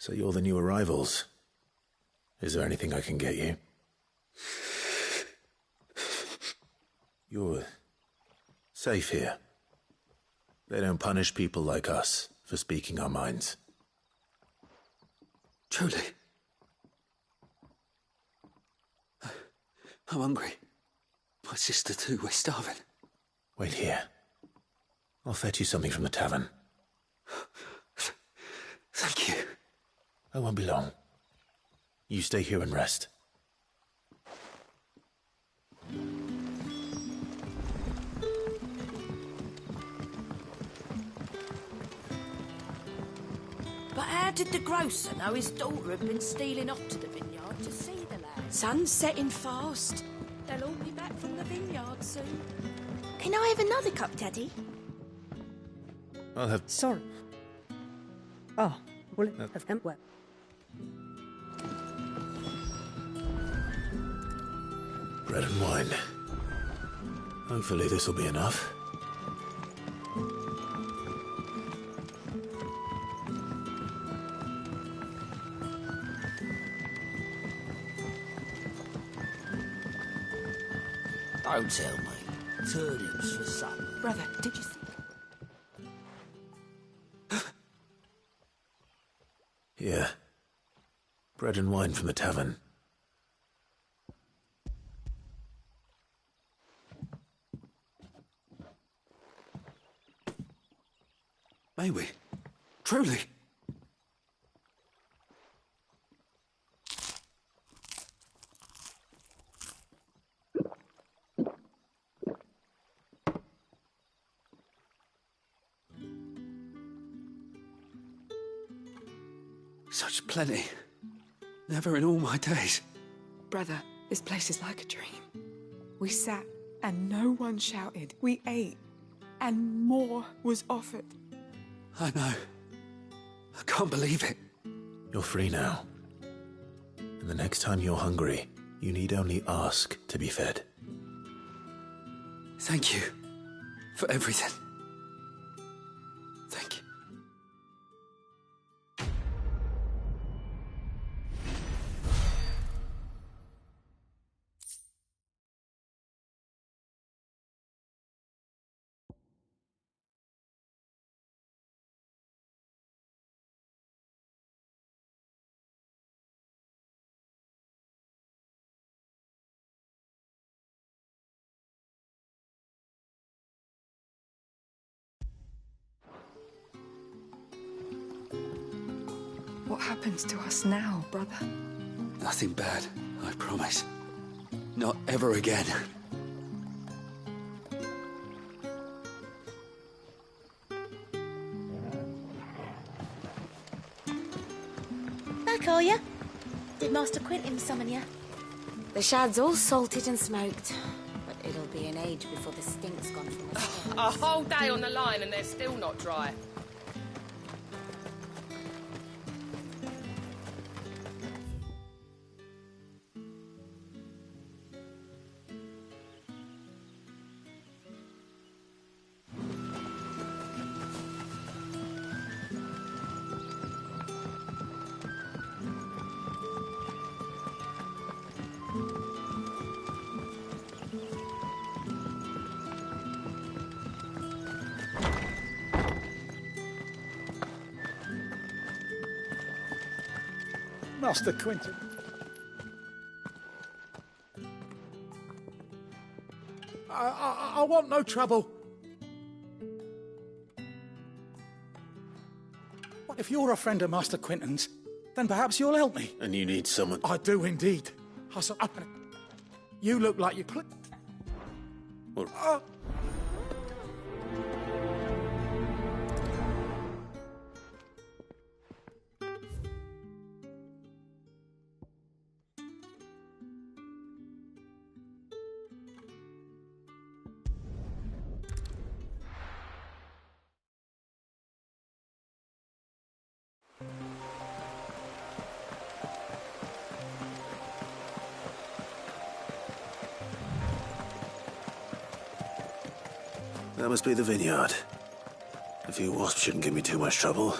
Speaker 20: So you're the new arrivals. Is there anything I can get you? You're safe here. They don't punish people like us for speaking our minds.
Speaker 3: Truly. I'm hungry. My sister too, we're starving.
Speaker 20: Wait here. I'll fetch you something from the tavern.
Speaker 3: Thank you.
Speaker 20: I won't be long. You stay here and rest.
Speaker 16: But how did the grocer know his daughter had been stealing off to the vineyard to see the lad?
Speaker 6: Sun's setting fast.
Speaker 16: They'll all be back from the vineyard soon.
Speaker 21: Can I have another cup, Daddy?
Speaker 20: I'll have...
Speaker 8: Sorry. Oh, well, have him well.
Speaker 20: Bread and wine. Hopefully this will be enough.
Speaker 23: Don't tell me. Turnips for supper.
Speaker 6: Brother, did you see?
Speaker 20: Here. Bread and wine from the tavern.
Speaker 3: May we? Truly? Such plenty. Never in all my days.
Speaker 6: Brother, this place is like a dream. We sat and no one shouted. We ate and more was offered.
Speaker 3: I know. I can't believe it.
Speaker 20: You're free now. And the next time you're hungry, you need only ask to be fed.
Speaker 3: Thank you for everything. Thank you.
Speaker 6: What happens to us now, brother?
Speaker 3: Nothing bad, I promise. Not ever again.
Speaker 21: Back, are ya? Did Master Quentin summon ya?
Speaker 9: The shad's all salted and smoked, but it'll be an age before the stink's gone from the skirts.
Speaker 22: A whole day on the line and they're still not dry.
Speaker 12: Master Quentin. I want no trouble. If you're a friend of Master Quentin's, then perhaps you'll help me.
Speaker 20: And you need someone...
Speaker 12: I do indeed. You look like you...
Speaker 20: What? That must be the vineyard. A few wasps shouldn't give me too much trouble.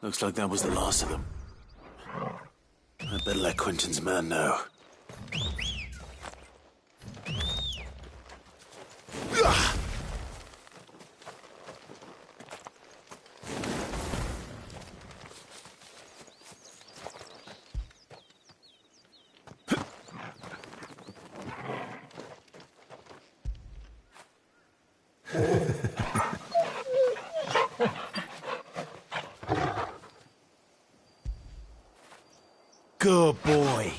Speaker 20: Looks like that was the last of them. I'd better let Quentin's man know.
Speaker 23: Good boy.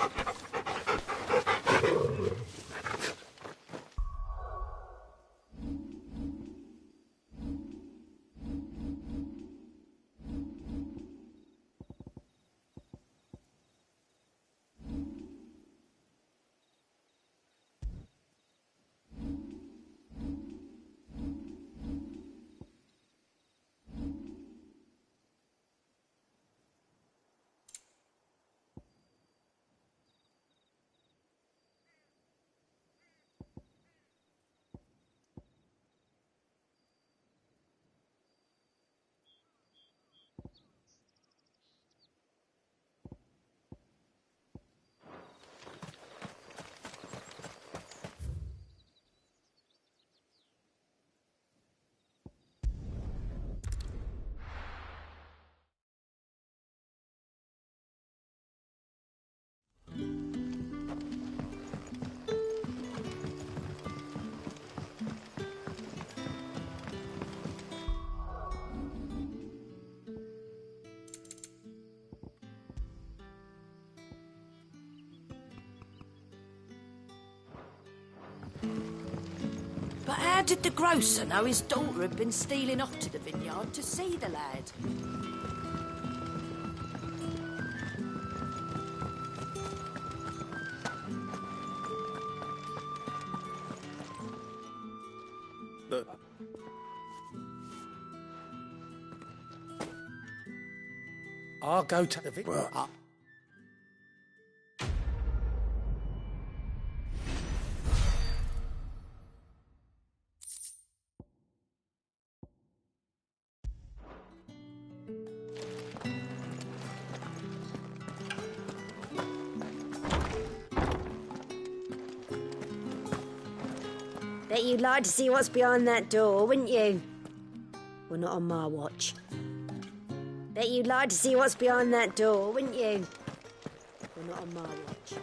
Speaker 16: But how did the grocer know his daughter had been stealing off to the vineyard to see the lad?
Speaker 12: I'll go to the vineyard.
Speaker 21: Bet you'd like to see what's behind that door, wouldn't you? Well, not on my watch. Bet you'd like to see what's behind that door, wouldn't you? Well, not on my watch.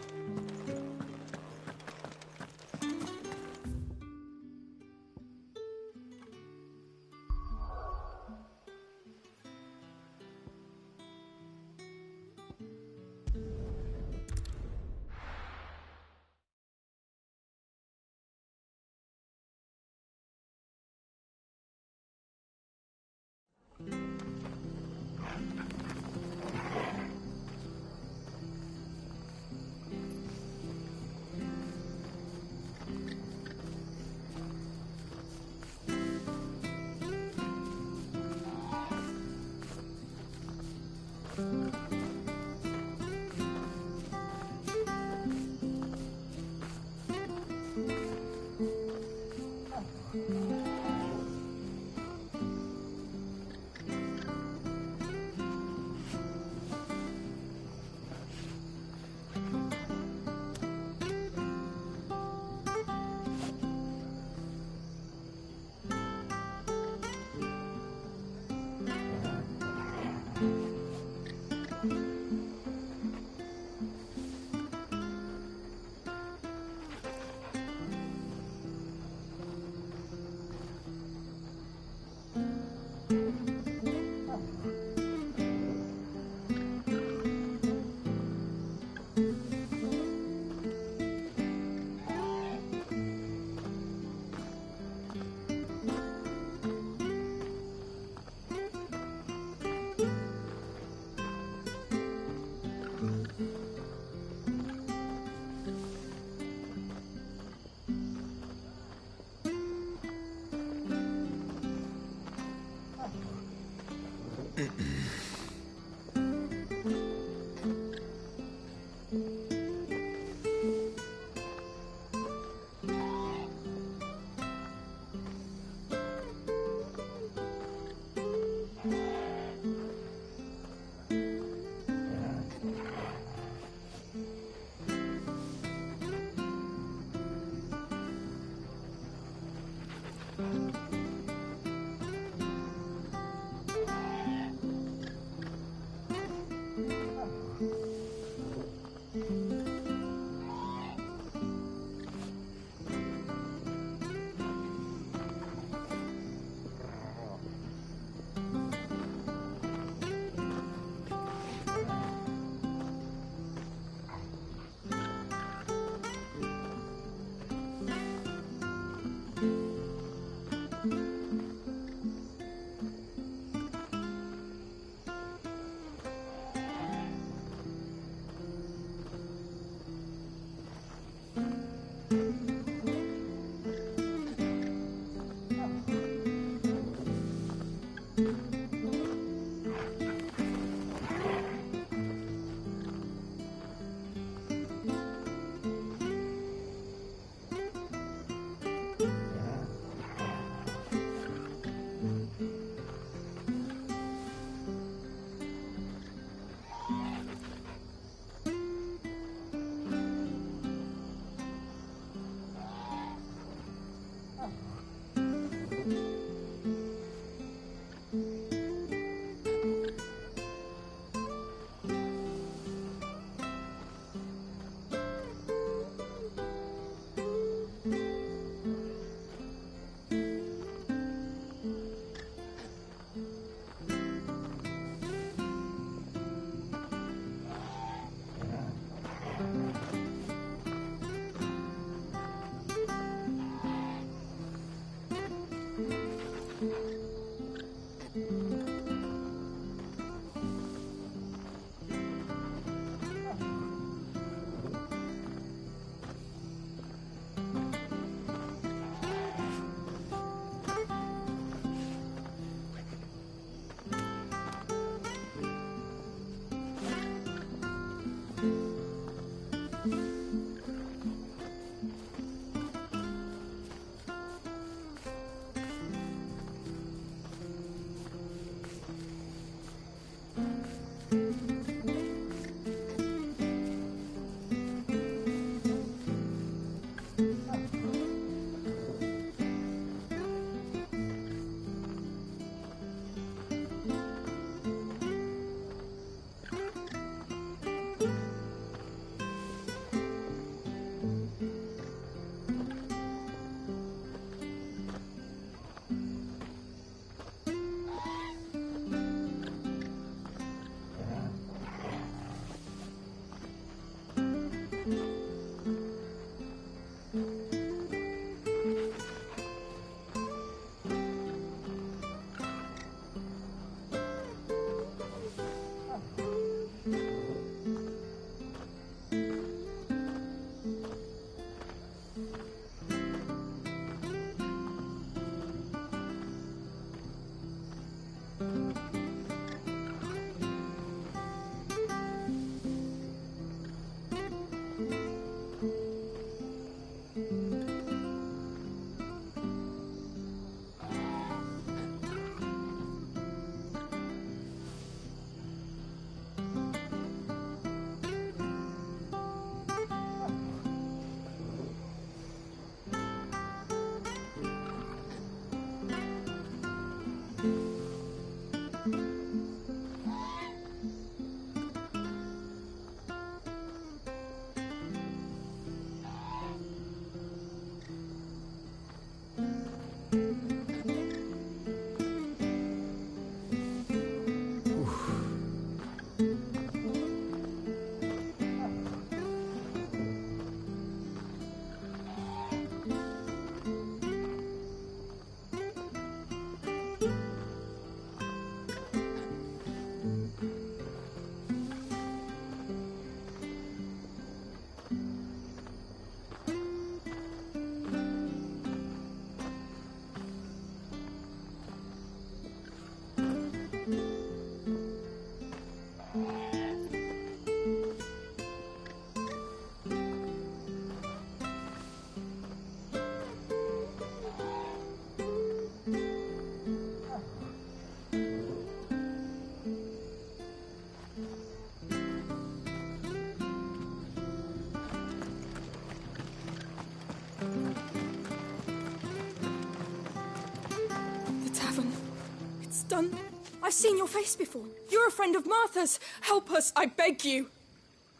Speaker 6: Done. I've seen your face before. You're a friend of Martha's. Help us, I beg you.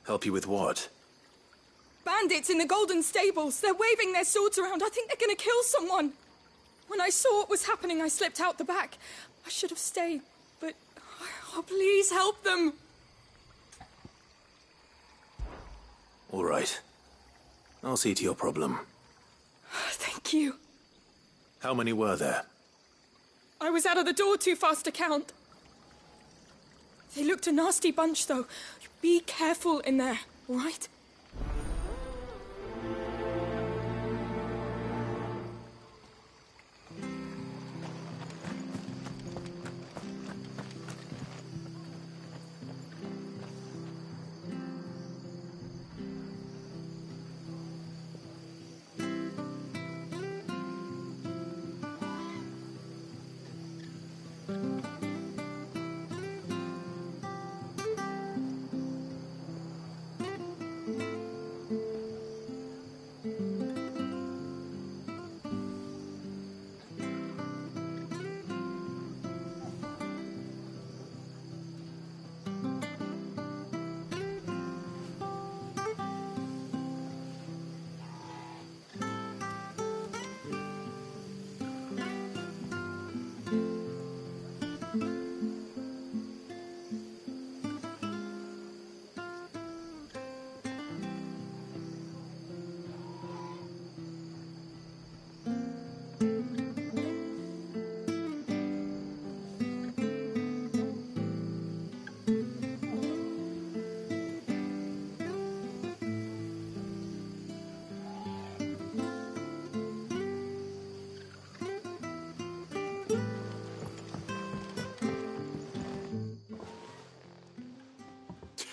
Speaker 20: Help you with what?
Speaker 6: Bandits in the Golden Stables. They're waving their swords around. I think they're going to kill someone. When I saw what was happening, I slipped out the back. I should have stayed, but... Oh, please help them.
Speaker 20: All right. I'll see to your problem.
Speaker 6: Thank you.
Speaker 20: How many were there?
Speaker 6: I was out of the door too fast to count. They looked a nasty bunch, though. Be careful in there, all right?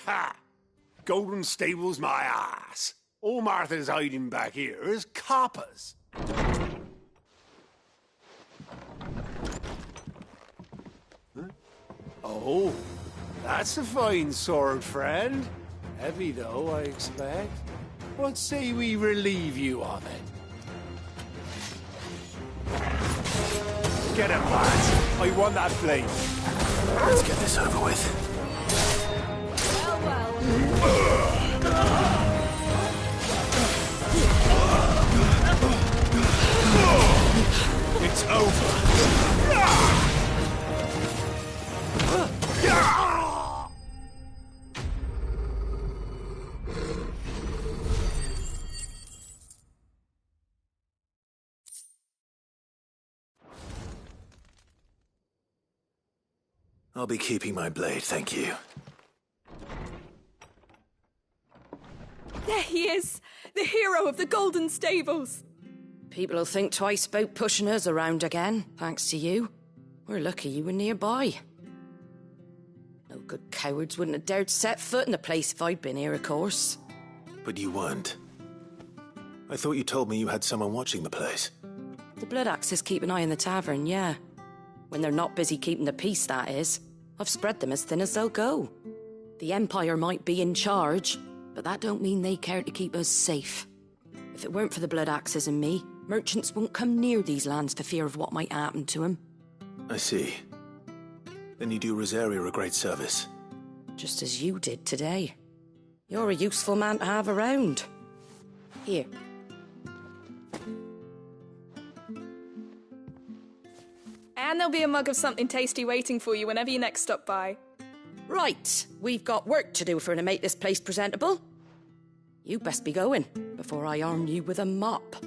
Speaker 13: Ha! Golden Stables my ass. All Martha's hiding back here is coppers. Huh? Oh, that's a fine sword, friend. Heavy, though, I expect. What say we relieve you of it? Get him, lads. I want that blade.
Speaker 20: Let's get this over with.
Speaker 13: It's over.
Speaker 20: I'll be keeping my blade, thank you.
Speaker 6: There he is! The hero of the Golden Stables!
Speaker 16: People'll think twice about pushing us around again, thanks to you. We're lucky you were nearby. No good cowards wouldn't have dared set foot in the place if I'd been here, of course.
Speaker 20: But you weren't. I thought you told me you had someone watching the place.
Speaker 16: The Blood Axes keep an eye on the tavern, yeah. When they're not busy keeping the peace, that is. I've spread them as thin as they'll go. The Empire might be in charge, but that don't mean they care to keep us safe. If it weren't for the Blood Axes and me, merchants won't come near these lands for fear of what might happen to them.
Speaker 20: I see. Then you do Rosaria a great service.
Speaker 16: Just as you did today. You're a useful man to have around. Here.
Speaker 6: And there'll be a mug of something tasty waiting for you whenever you next stop by.
Speaker 16: Right, we've got work to do for to make this place presentable. You best be going, before I arm you with a mop.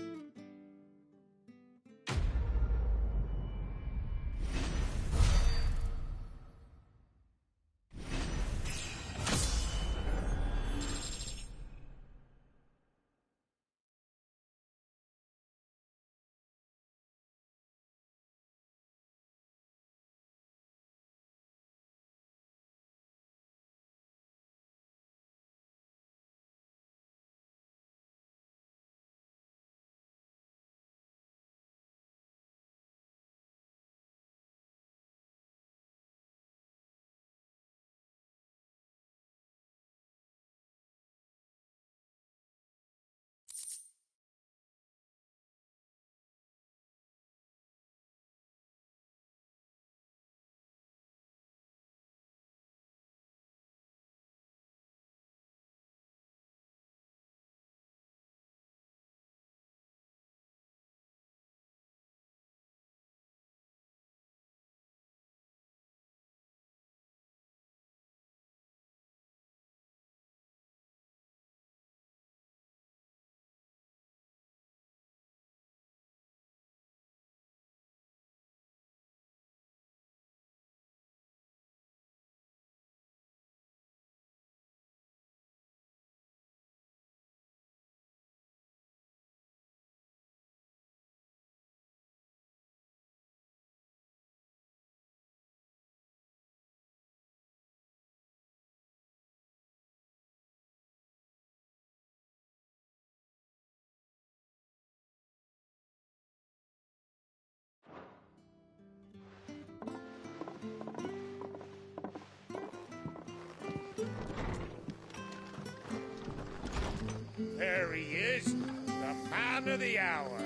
Speaker 2: There he is, the man of the hour.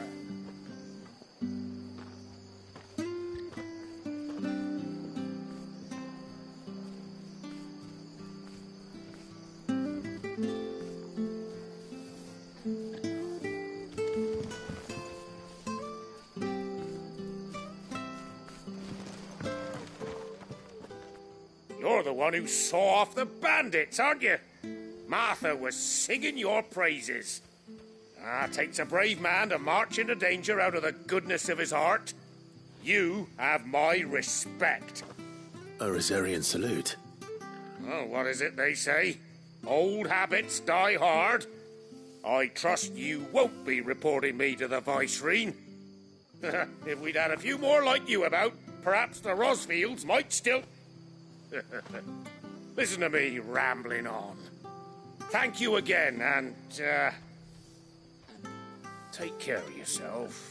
Speaker 2: You're the one who saw off the bandits, aren't you? Martha was singing your praises. Takes a brave man to march into danger out of the goodness of his heart. You have my respect.
Speaker 20: A Rosarian salute.
Speaker 2: Oh, what is it they say? Old habits die hard. I trust you won't be reporting me to the Viceroy. If we'd had a few more like you about, perhaps the Rosfields might still... Listen to me rambling on. Thank you again, and, take care of yourself.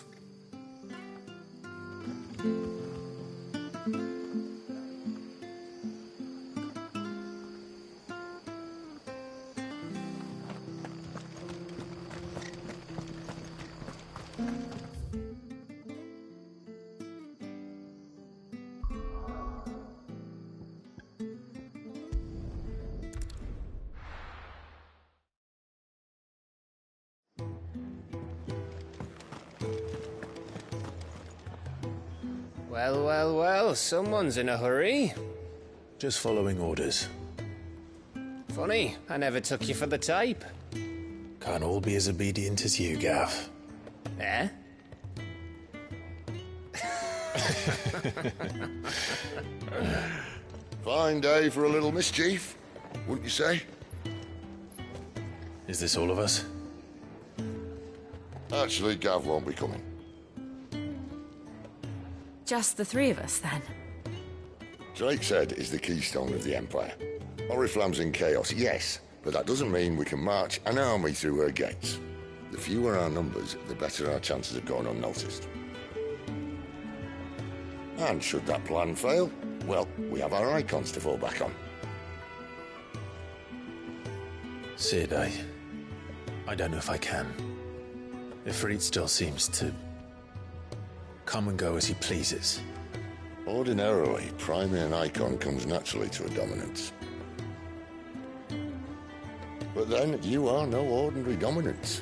Speaker 7: Well, well, well, someone's in a hurry.
Speaker 20: Just following orders.
Speaker 7: Funny, I never took you for the type.
Speaker 20: Can't all be as obedient as you, Gav.
Speaker 7: Eh?
Speaker 18: Fine day for a little mischief, wouldn't you say?
Speaker 20: Is this all of us?
Speaker 18: Actually, Gav won't be coming.
Speaker 1: Just the three of us, then?
Speaker 18: Drake's Head is the keystone of the Empire. Oriflamme's in chaos, yes, but that doesn't mean we can march an army through her gates. The fewer our numbers, the better our chances of going unnoticed. And should that plan fail, well, we have our icons to fall back on.
Speaker 20: Cid, I don't know if I can. Ifrit still seems to come and go as he pleases.
Speaker 18: Ordinarily, priming an icon comes naturally to a dominance. But then, you are no ordinary dominance.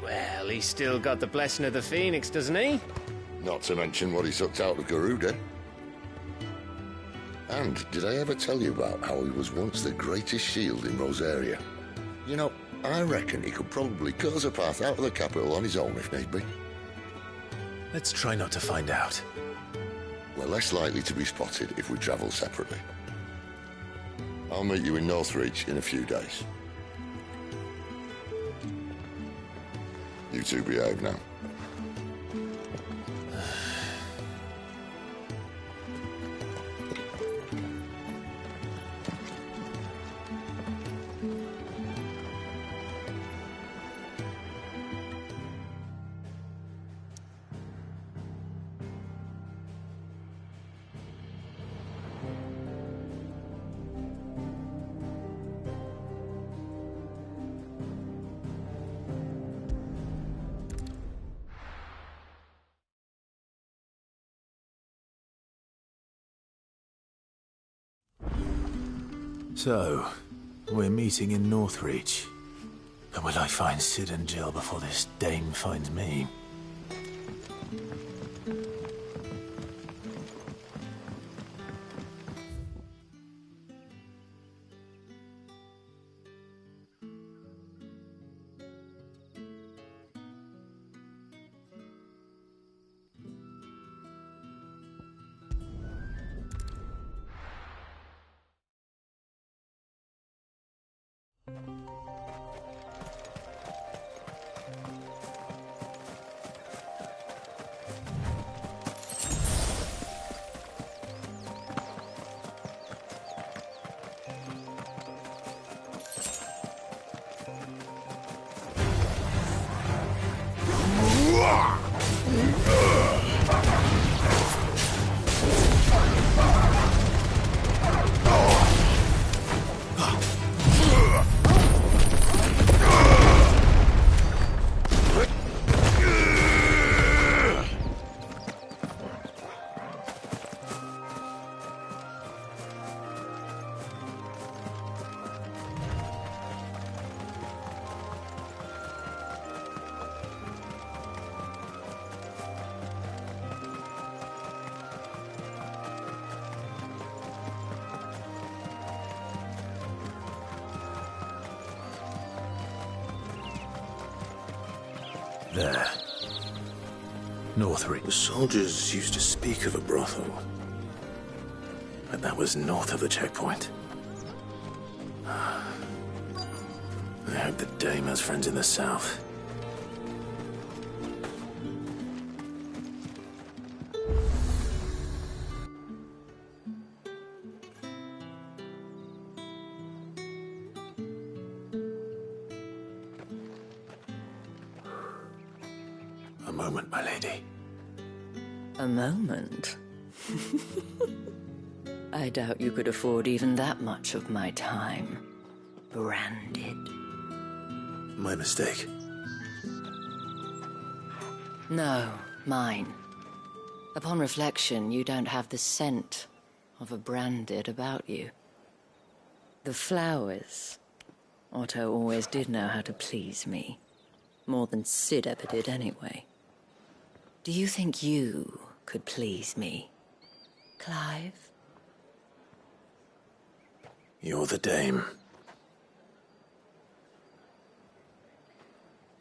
Speaker 7: Well, he's still got the blessing of the Phoenix, doesn't he?
Speaker 18: Not to mention what he sucked out of Garuda. And did I ever tell you about how he was once the greatest shield in Rosaria? You know, I reckon he could probably cut us a path out of the capital on his own if need be.
Speaker 20: Let's try not to find out.
Speaker 18: We're less likely to be spotted if we travel separately. I'll meet you in Northreach in a few days. You two behave now.
Speaker 20: So, we're meeting in Northreach. But will I find Cid and Jill before this dame finds me? There. Northreach.
Speaker 18: The soldiers used to speak of a brothel.
Speaker 20: But that was north of the checkpoint. I hope the dame has friends in the south. A moment, my lady.
Speaker 4: A moment? I doubt you could afford even that much of my time. Branded.
Speaker 20: My mistake.
Speaker 4: No, mine. Upon reflection, you don't have the scent of a branded about you. The flowers. Otto always did know how to please me. More than Sid ever did anyway. Do you think you could please me, Clive?
Speaker 20: You're the dame.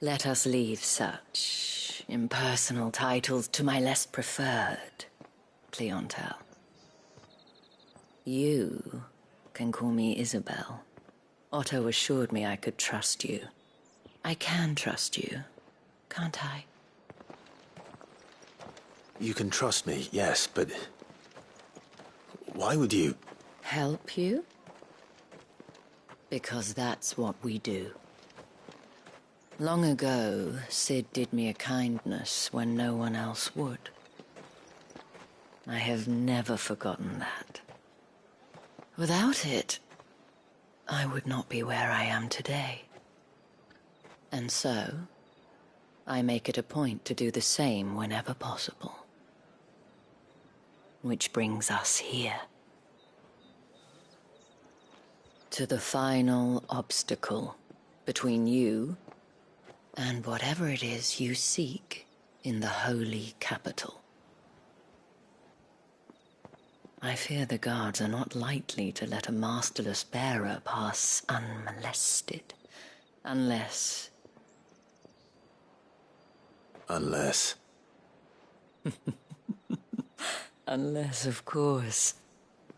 Speaker 4: Let us leave such impersonal titles to my less preferred clientele. You can call me Isabel. Otto assured me I could trust you. I can trust you, can't I?
Speaker 20: You can trust me, yes, but... why would you...
Speaker 4: Help you? Because that's what we do. Long ago, Sid did me a kindness when no one else would. I have never forgotten that. Without it, I would not be where I am today. And so, I make it a point to do the same whenever possible. Which brings us here. To the final obstacle between you and whatever it is you seek in the holy capital. I fear the guards are not likely to let a masterless bearer pass unmolested. Unless...
Speaker 20: Unless...
Speaker 4: Unless, of course,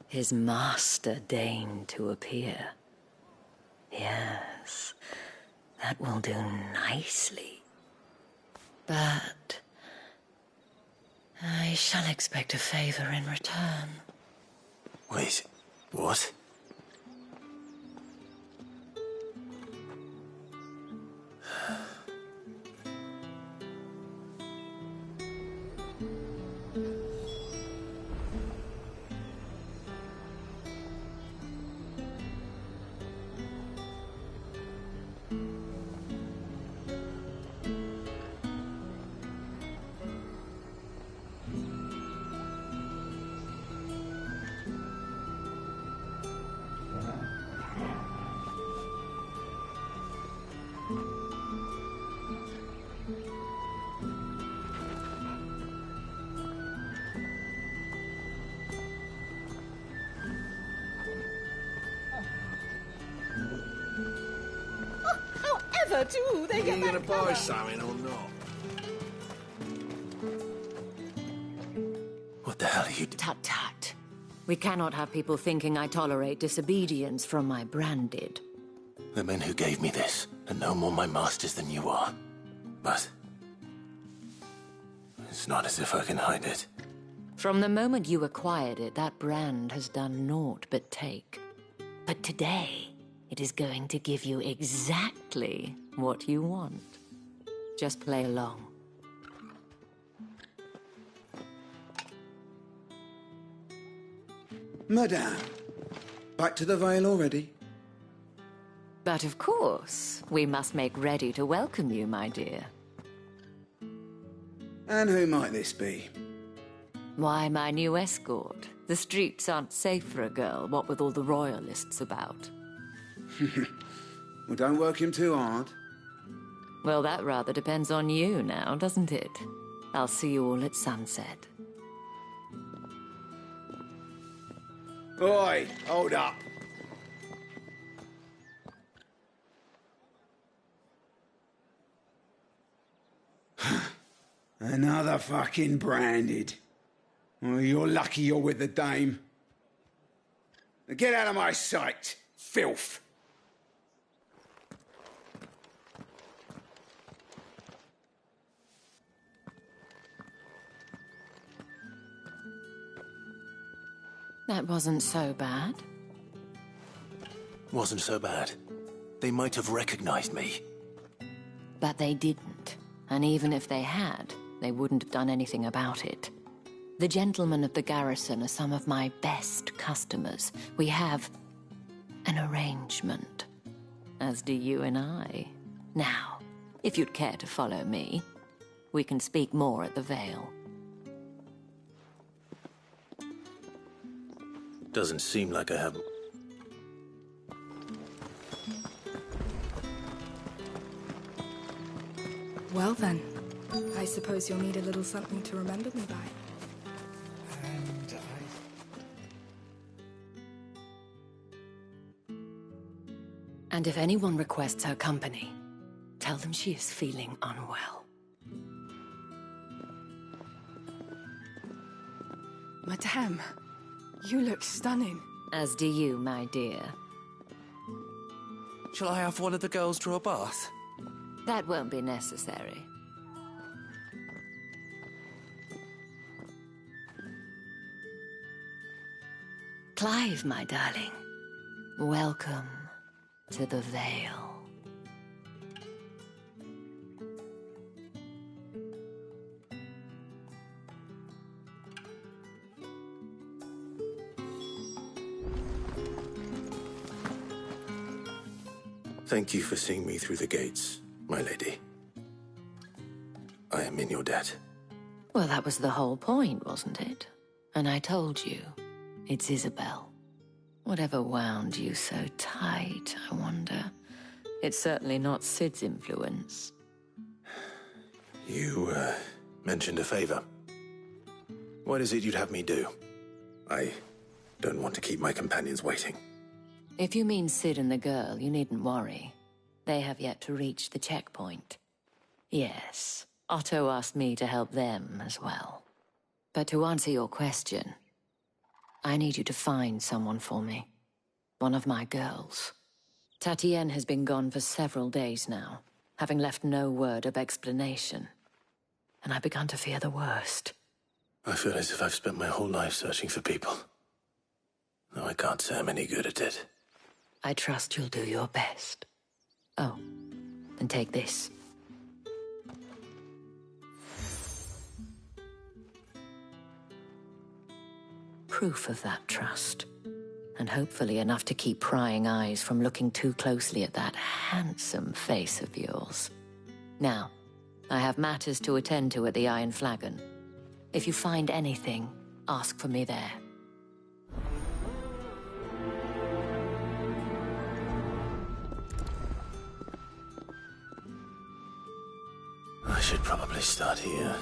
Speaker 4: his master deigned to appear. Yes, that will do nicely. But... I shall expect a favor in return.
Speaker 20: Wait, what?
Speaker 23: Do they get
Speaker 17: Are you
Speaker 23: that
Speaker 17: gonna buy
Speaker 23: colour?
Speaker 17: something or not?
Speaker 20: What the hell are you...
Speaker 4: Tut tut. We cannot have people thinking I tolerate disobedience from my branded.
Speaker 20: The men who gave me this are no more my masters than you are. But... it's not as if I can hide it.
Speaker 4: From the moment you acquired it, that brand has done naught but take. But today, it is going to give you exactly what you want. Just play along.
Speaker 11: Madame, back to the Vale already?
Speaker 4: But of course, we must make ready to welcome you, my dear.
Speaker 11: And who might this be?
Speaker 4: Why, my new escort. The streets aren't safe for a girl, what with all the royalists about.
Speaker 11: Well, don't work him too hard.
Speaker 4: Well, that rather depends on you now, doesn't it? I'll see you all at sunset.
Speaker 11: Oi, hold up. Another fucking branded. Well, you're lucky you're with the dame. Now get out of my sight, filth.
Speaker 4: That wasn't so bad.
Speaker 20: Wasn't so bad. They might have recognized me.
Speaker 4: But they didn't. And even if they had, they wouldn't have done anything about it. The gentlemen of the garrison are some of my best customers. We have an arrangement, as do you and I. Now, if you'd care to follow me, we can speak more at the Vale.
Speaker 20: Doesn't seem like I have...
Speaker 6: Well then, I suppose you'll need a little something to remember me by.
Speaker 4: And if anyone requests her company, tell them she is feeling unwell.
Speaker 6: Madame, you look stunning.
Speaker 4: As do you, my dear.
Speaker 14: Shall I have one of the girls draw a bath?
Speaker 4: That won't be necessary. Clive, my darling. Welcome to the Vale.
Speaker 20: Thank you for seeing me through the gates, my lady. I am in your debt.
Speaker 4: Well, that was the whole point, wasn't it? And I told you, it's Isabel. Whatever wound you so tight, I wonder. It's certainly not Sid's influence.
Speaker 20: You, mentioned a favor. What is it you'd have me do? I don't want to keep my companions waiting.
Speaker 4: If you mean Sid and the girl, you needn't worry. They have yet to reach the checkpoint. Yes, Otto asked me to help them as well. But to answer your question, I need you to find someone for me. One of my girls. Tatienne has been gone for several days now, having left no word of explanation. And I've begun to fear the worst.
Speaker 20: I feel as if I've spent my whole life searching for people. Though I can't say I'm any good at it.
Speaker 4: I trust you'll do your best. Oh, and take this. Proof of that trust. And hopefully enough to keep prying eyes from looking too closely at that handsome face of yours. Now, I have matters to attend to at the Iron Flagon. If you find anything, ask for me there.
Speaker 20: I should probably start here.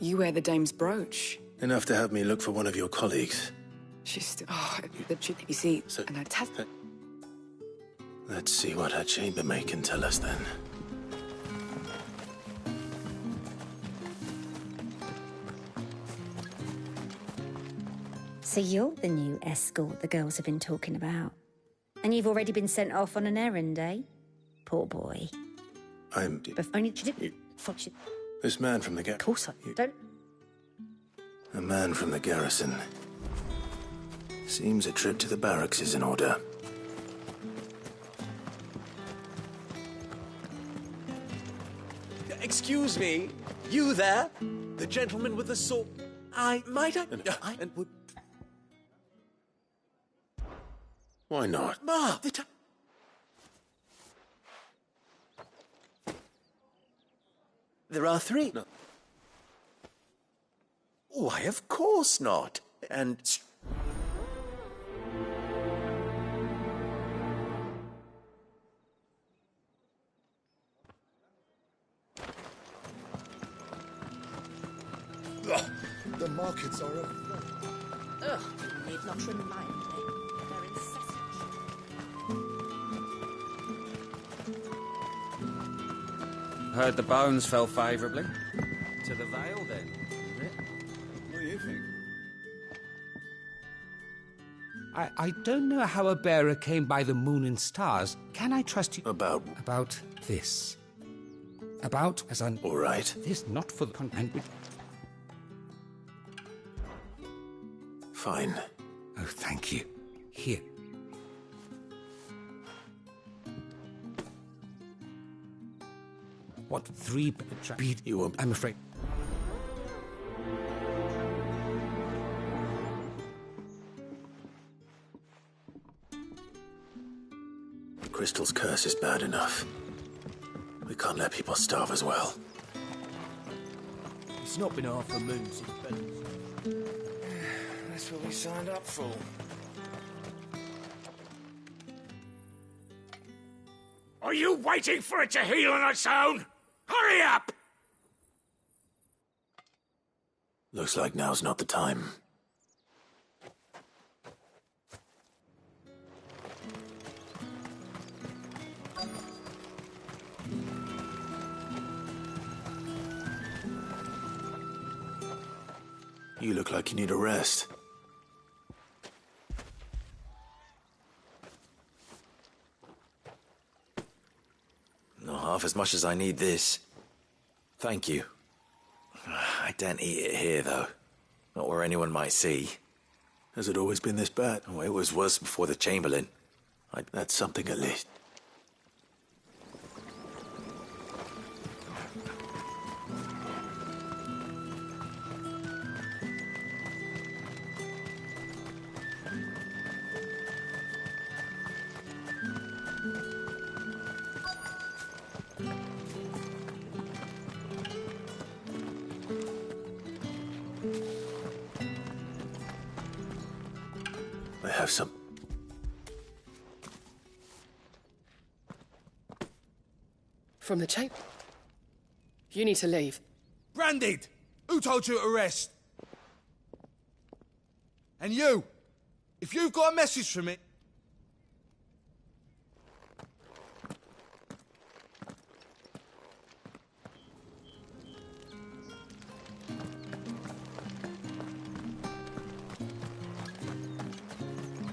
Speaker 6: You wear the dame's brooch.
Speaker 20: Enough to have me look for one of your colleagues.
Speaker 6: She's... Oh, you see, and I test...
Speaker 20: Let's see what her chambermaid can tell us then.
Speaker 21: So you're the new escort the girls have been talking about. And you've already been sent off on an errand, eh? Poor boy.
Speaker 20: I'm...
Speaker 21: But only you didn't...
Speaker 20: This man from the
Speaker 21: Of course I don't...
Speaker 20: A man from the garrison. Seems a trip to the barracks is in order.
Speaker 14: Excuse me, you there? The gentleman with the sword. I would...
Speaker 20: Why not?
Speaker 14: Ma! There are three. No. Why, of course not. And...
Speaker 18: The markets are overflowing.
Speaker 21: Ugh, you need not remind me. They're incessant.
Speaker 15: Heard the bones fell favourably. To the Vale, then.
Speaker 18: What do you think?
Speaker 17: I don't know how a bearer came by the moon and stars. Can I trust you?
Speaker 20: About
Speaker 17: this. About as an...
Speaker 20: All right.
Speaker 17: This not for the content.
Speaker 20: Fine.
Speaker 17: Oh, thank you. Here. What 3 beat?
Speaker 20: You won't.
Speaker 17: I'm afraid.
Speaker 20: Crystal's curse is bad enough. We can't let people starve as well.
Speaker 14: It's not been half a moon since Ben.
Speaker 2: That's what we signed up for. Are you waiting for it to heal on its own? Hurry up!
Speaker 20: Looks like now's not the time. You look like you need a rest.
Speaker 5: Not half as much as I need this. Thank you. I daren't eat it here, though. Not where anyone might see.
Speaker 20: Has it always been this bad?
Speaker 5: Oh, it was worse before the Chamberlain.
Speaker 20: That's something at least. I have some.
Speaker 22: From the chamber. You need to leave.
Speaker 14: Branded! Who told you to rest? And you! If you've got a message from it...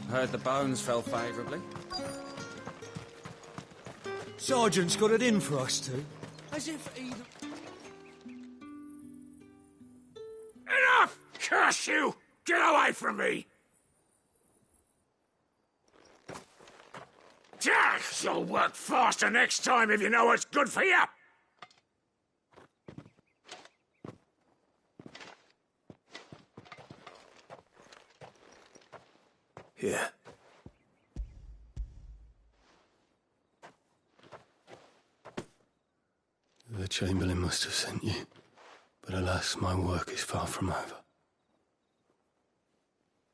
Speaker 15: Heard the bones fell favourably.
Speaker 14: Sergeant's got it in for us two. As if either...
Speaker 2: Enough! Curse you! Get away from me! You'll work faster next time if you know what's good for you!
Speaker 20: Here.
Speaker 13: The Chamberlain must have sent you, but alas, my work is far from over.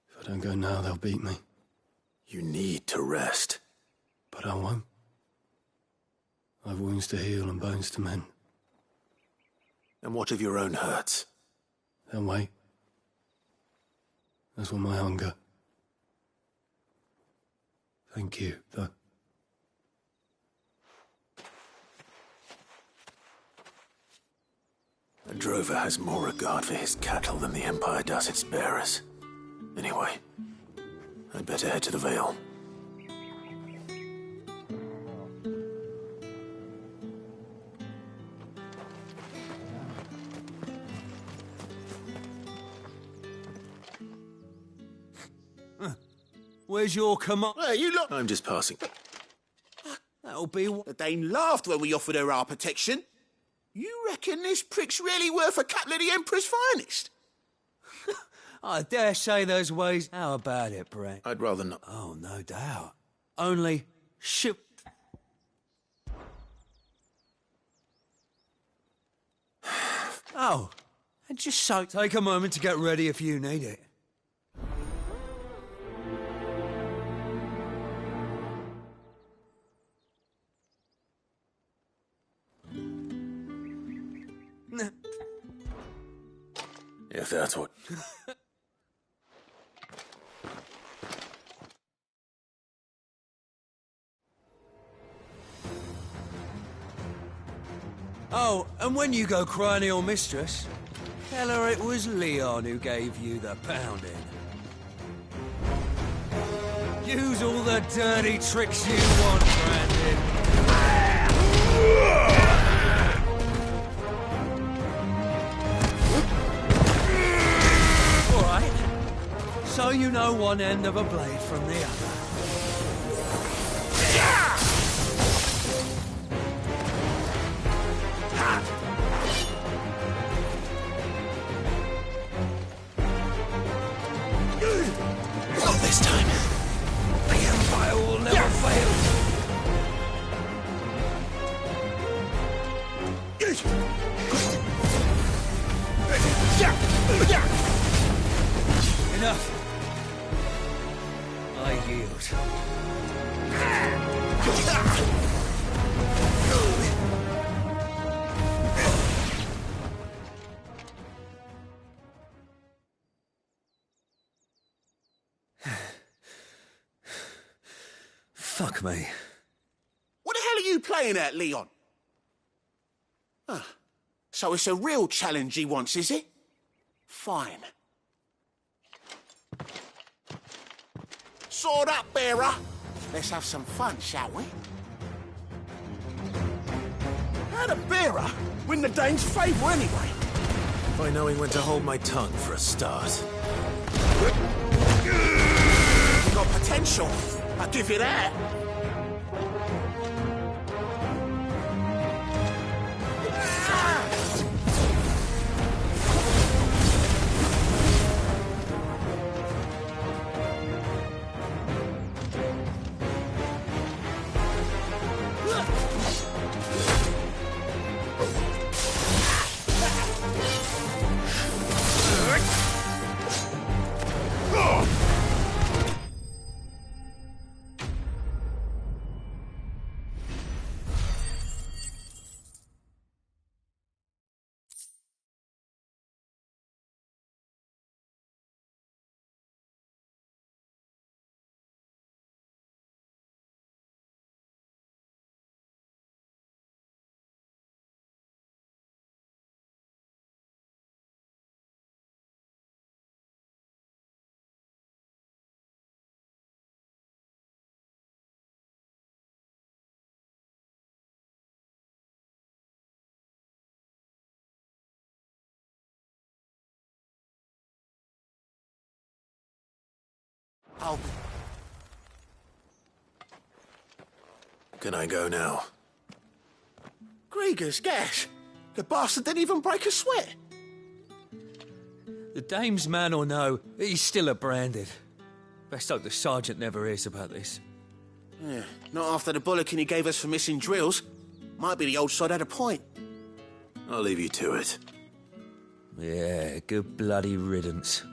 Speaker 13: If I don't go now, they'll beat me.
Speaker 20: You need to rest.
Speaker 13: But I won't. I've wounds to heal and bones to mend.
Speaker 20: And what of your own hurts?
Speaker 13: They'll wait. As will my hunger. Thank you, though.
Speaker 20: A drover has more regard for his cattle than the Empire does its bearers. Anyway, I'd better head to the Vale.
Speaker 14: Where's your command?
Speaker 23: Hey, you look.
Speaker 20: I'm just passing.
Speaker 14: That'll be...
Speaker 23: The Dane laughed when we offered her our protection. You reckon this prick's really worth a couple of the Emperor's finest?
Speaker 14: I dare say those ways... How about it, Brent?
Speaker 20: I'd rather not.
Speaker 14: Oh, no doubt. Only... Shoot. Oh, and just so... Take a moment to get ready if you need it.
Speaker 20: If that's what...
Speaker 14: Oh, and when you go crying to your mistress, tell her it was Leon who gave you the pounding.
Speaker 17: Use all the dirty tricks you want, Brandon. All right. So you know one end of a blade from the other.
Speaker 14: Not this time. The Empire will never fail.
Speaker 17: Enough. I yield. Fuck me.
Speaker 23: What the hell are you playing at, Leon? Ah, so it's a real challenge he wants, is it? Fine. Sword up, bearer. Let's have some fun, shall we? How'd a bearer win the Dane's favour anyway?
Speaker 5: By knowing when to hold my tongue for a start.
Speaker 23: You got potential. I'll give you that. Oh.
Speaker 5: Can I go now?
Speaker 23: Grieger's gas. The bastard didn't even break a sweat.
Speaker 17: The dame's man or no, he's still a Branded. Best hope the sergeant never hears about this.
Speaker 23: Yeah, not after the bullocking he gave us for missing drills. Might be the old sod had a point.
Speaker 5: I'll leave you to it.
Speaker 17: Yeah, good bloody riddance.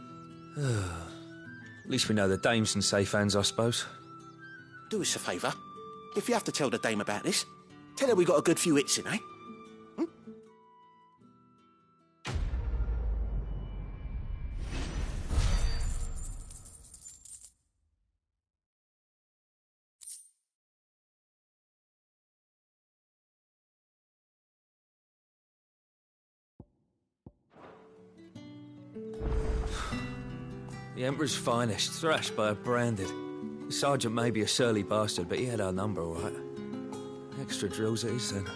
Speaker 17: At least we know the dame's in safe hands, I suppose.
Speaker 23: Do us a favour. If you have to tell the dame about this, tell her we got a good few hits in, eh?
Speaker 17: The Emperor's finest, thrashed by a Branded. The sergeant may be a surly bastard, but he had our number, all right. Extra drills it is, then.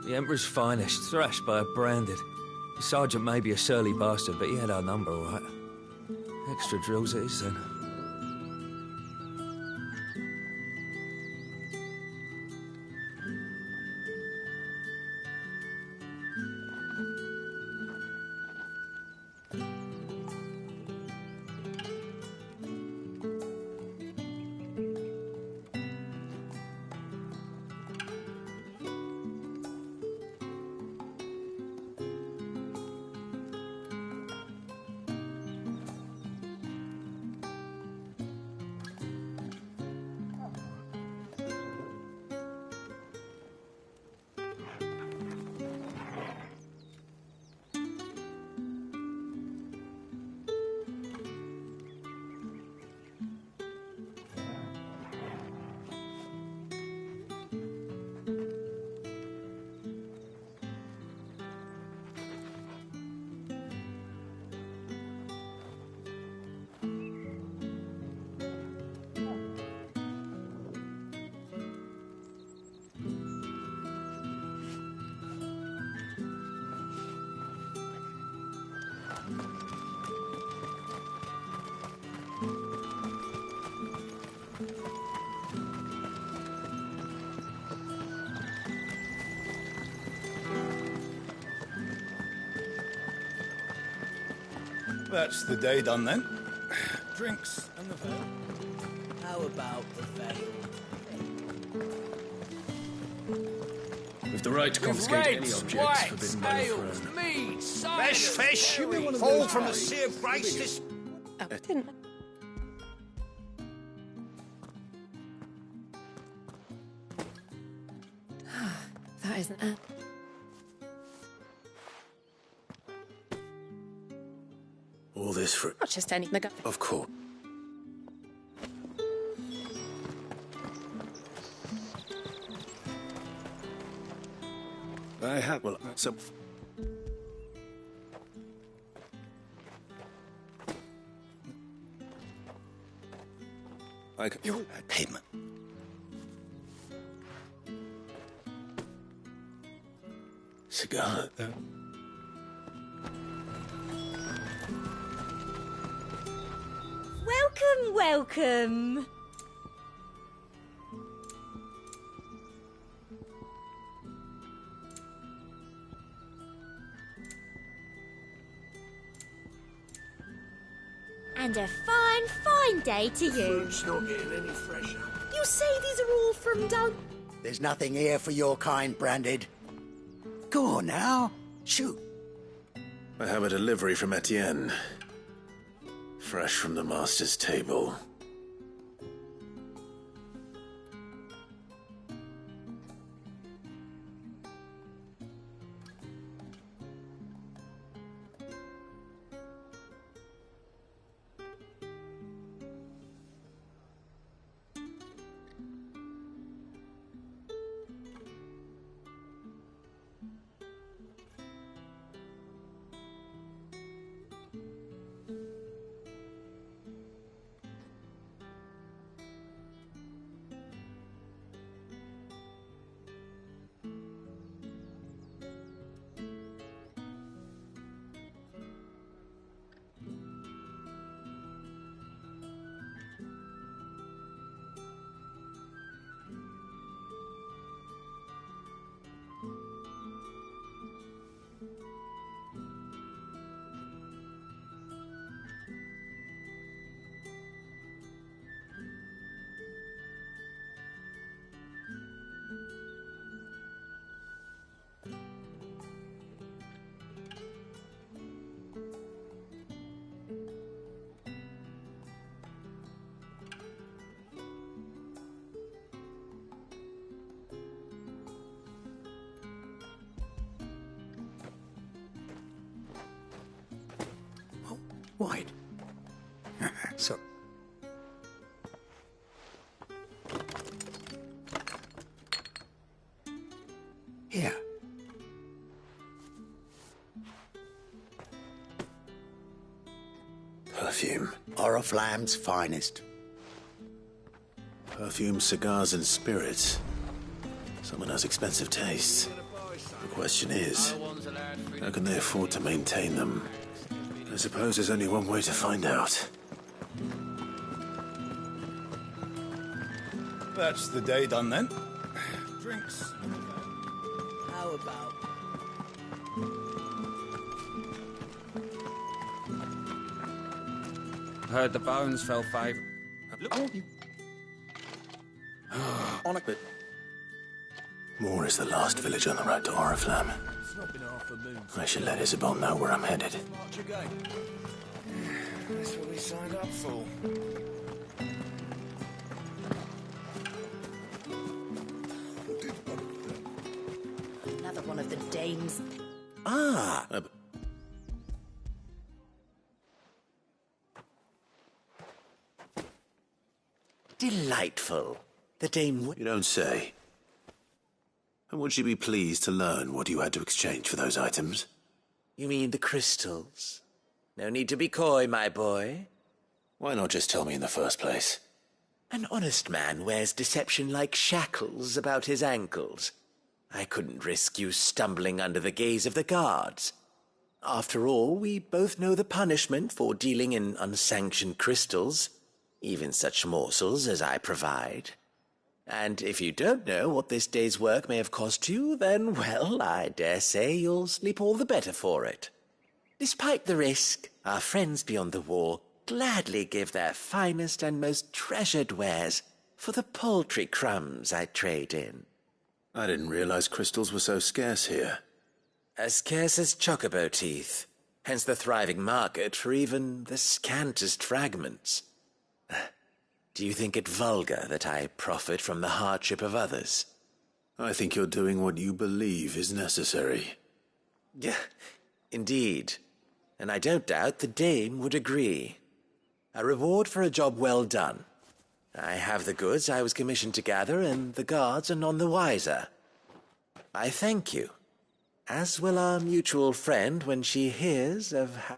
Speaker 17: The Emperor's finest, thrashed by a branded. The sergeant may be a surly bastard, but he had our number, all right. Extra drills it is, then.
Speaker 8: That's the day done then. Drinks and the veil.
Speaker 10: How about the veil?
Speaker 20: With the right to confiscate any objects forbidden by the throne.
Speaker 10: Meat,
Speaker 23: Fresh fish, fall from the sea of grace this...
Speaker 1: Oh, I didn't. That isn't it.
Speaker 20: All this for...
Speaker 1: Not just any MacGuffin.
Speaker 20: Of course. I have... Well, some... I can...
Speaker 8: Your payment.
Speaker 20: Cigar.
Speaker 21: Welcome, welcome. And a fine, fine day to you.
Speaker 23: Fruit's not getting any fresher.
Speaker 21: You say these are all from Doug?
Speaker 10: There's nothing here for your kind, Branded. Go on now. Shoot.
Speaker 20: I have a delivery from Etienne. Fresh from the master's table.
Speaker 10: Wide. So. Here.
Speaker 20: Perfume.
Speaker 10: Oriflamme's finest.
Speaker 20: Perfume, cigars, and spirits. Someone has expensive tastes. The question is, how can they afford to maintain them? I suppose there's only one way to find out.
Speaker 8: That's the day done then. Drinks.
Speaker 10: How about?
Speaker 15: Heard the bones fell favor.
Speaker 20: On a bit. Moore is the last village on the road to Oriflamme. I should let Isabel know where I'm headed.
Speaker 2: That's what we signed up for.
Speaker 21: Another one of the dames.
Speaker 20: Ah!
Speaker 14: Delightful. The dame...
Speaker 20: You don't say. And would she be pleased to learn what you had to exchange for those items?
Speaker 14: You mean the crystals? No need to be coy, my boy.
Speaker 20: Why not just tell me in the first place?
Speaker 14: An honest man wears deception like shackles about his ankles. I couldn't risk you stumbling under the gaze of the guards. After all, we both know the punishment for dealing in unsanctioned crystals, even such morsels as I provide. And if you don't know what this day's work may have cost you, then, well, I dare say you'll sleep all the better for it. Despite the risk, our friends beyond the wall gladly give their finest and most treasured wares for the paltry crumbs I trade in.
Speaker 20: I didn't realize crystals were so scarce here.
Speaker 14: As scarce as chocobo teeth, hence the thriving market for even the scantest fragments. Do you think it vulgar that I profit from the hardship of others?
Speaker 20: I think you're doing what you believe is necessary.
Speaker 14: Yeah, indeed. And I don't doubt the dame would agree. A reward for a job well done. I have the goods I was commissioned to gather, and the guards are none the wiser. I thank you, as will our mutual friend when she hears of how...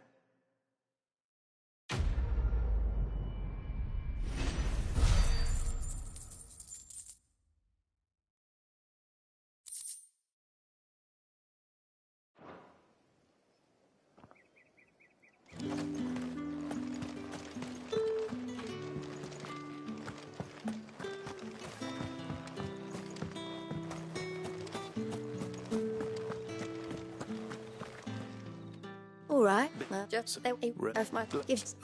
Speaker 21: All right. Just of my gifts.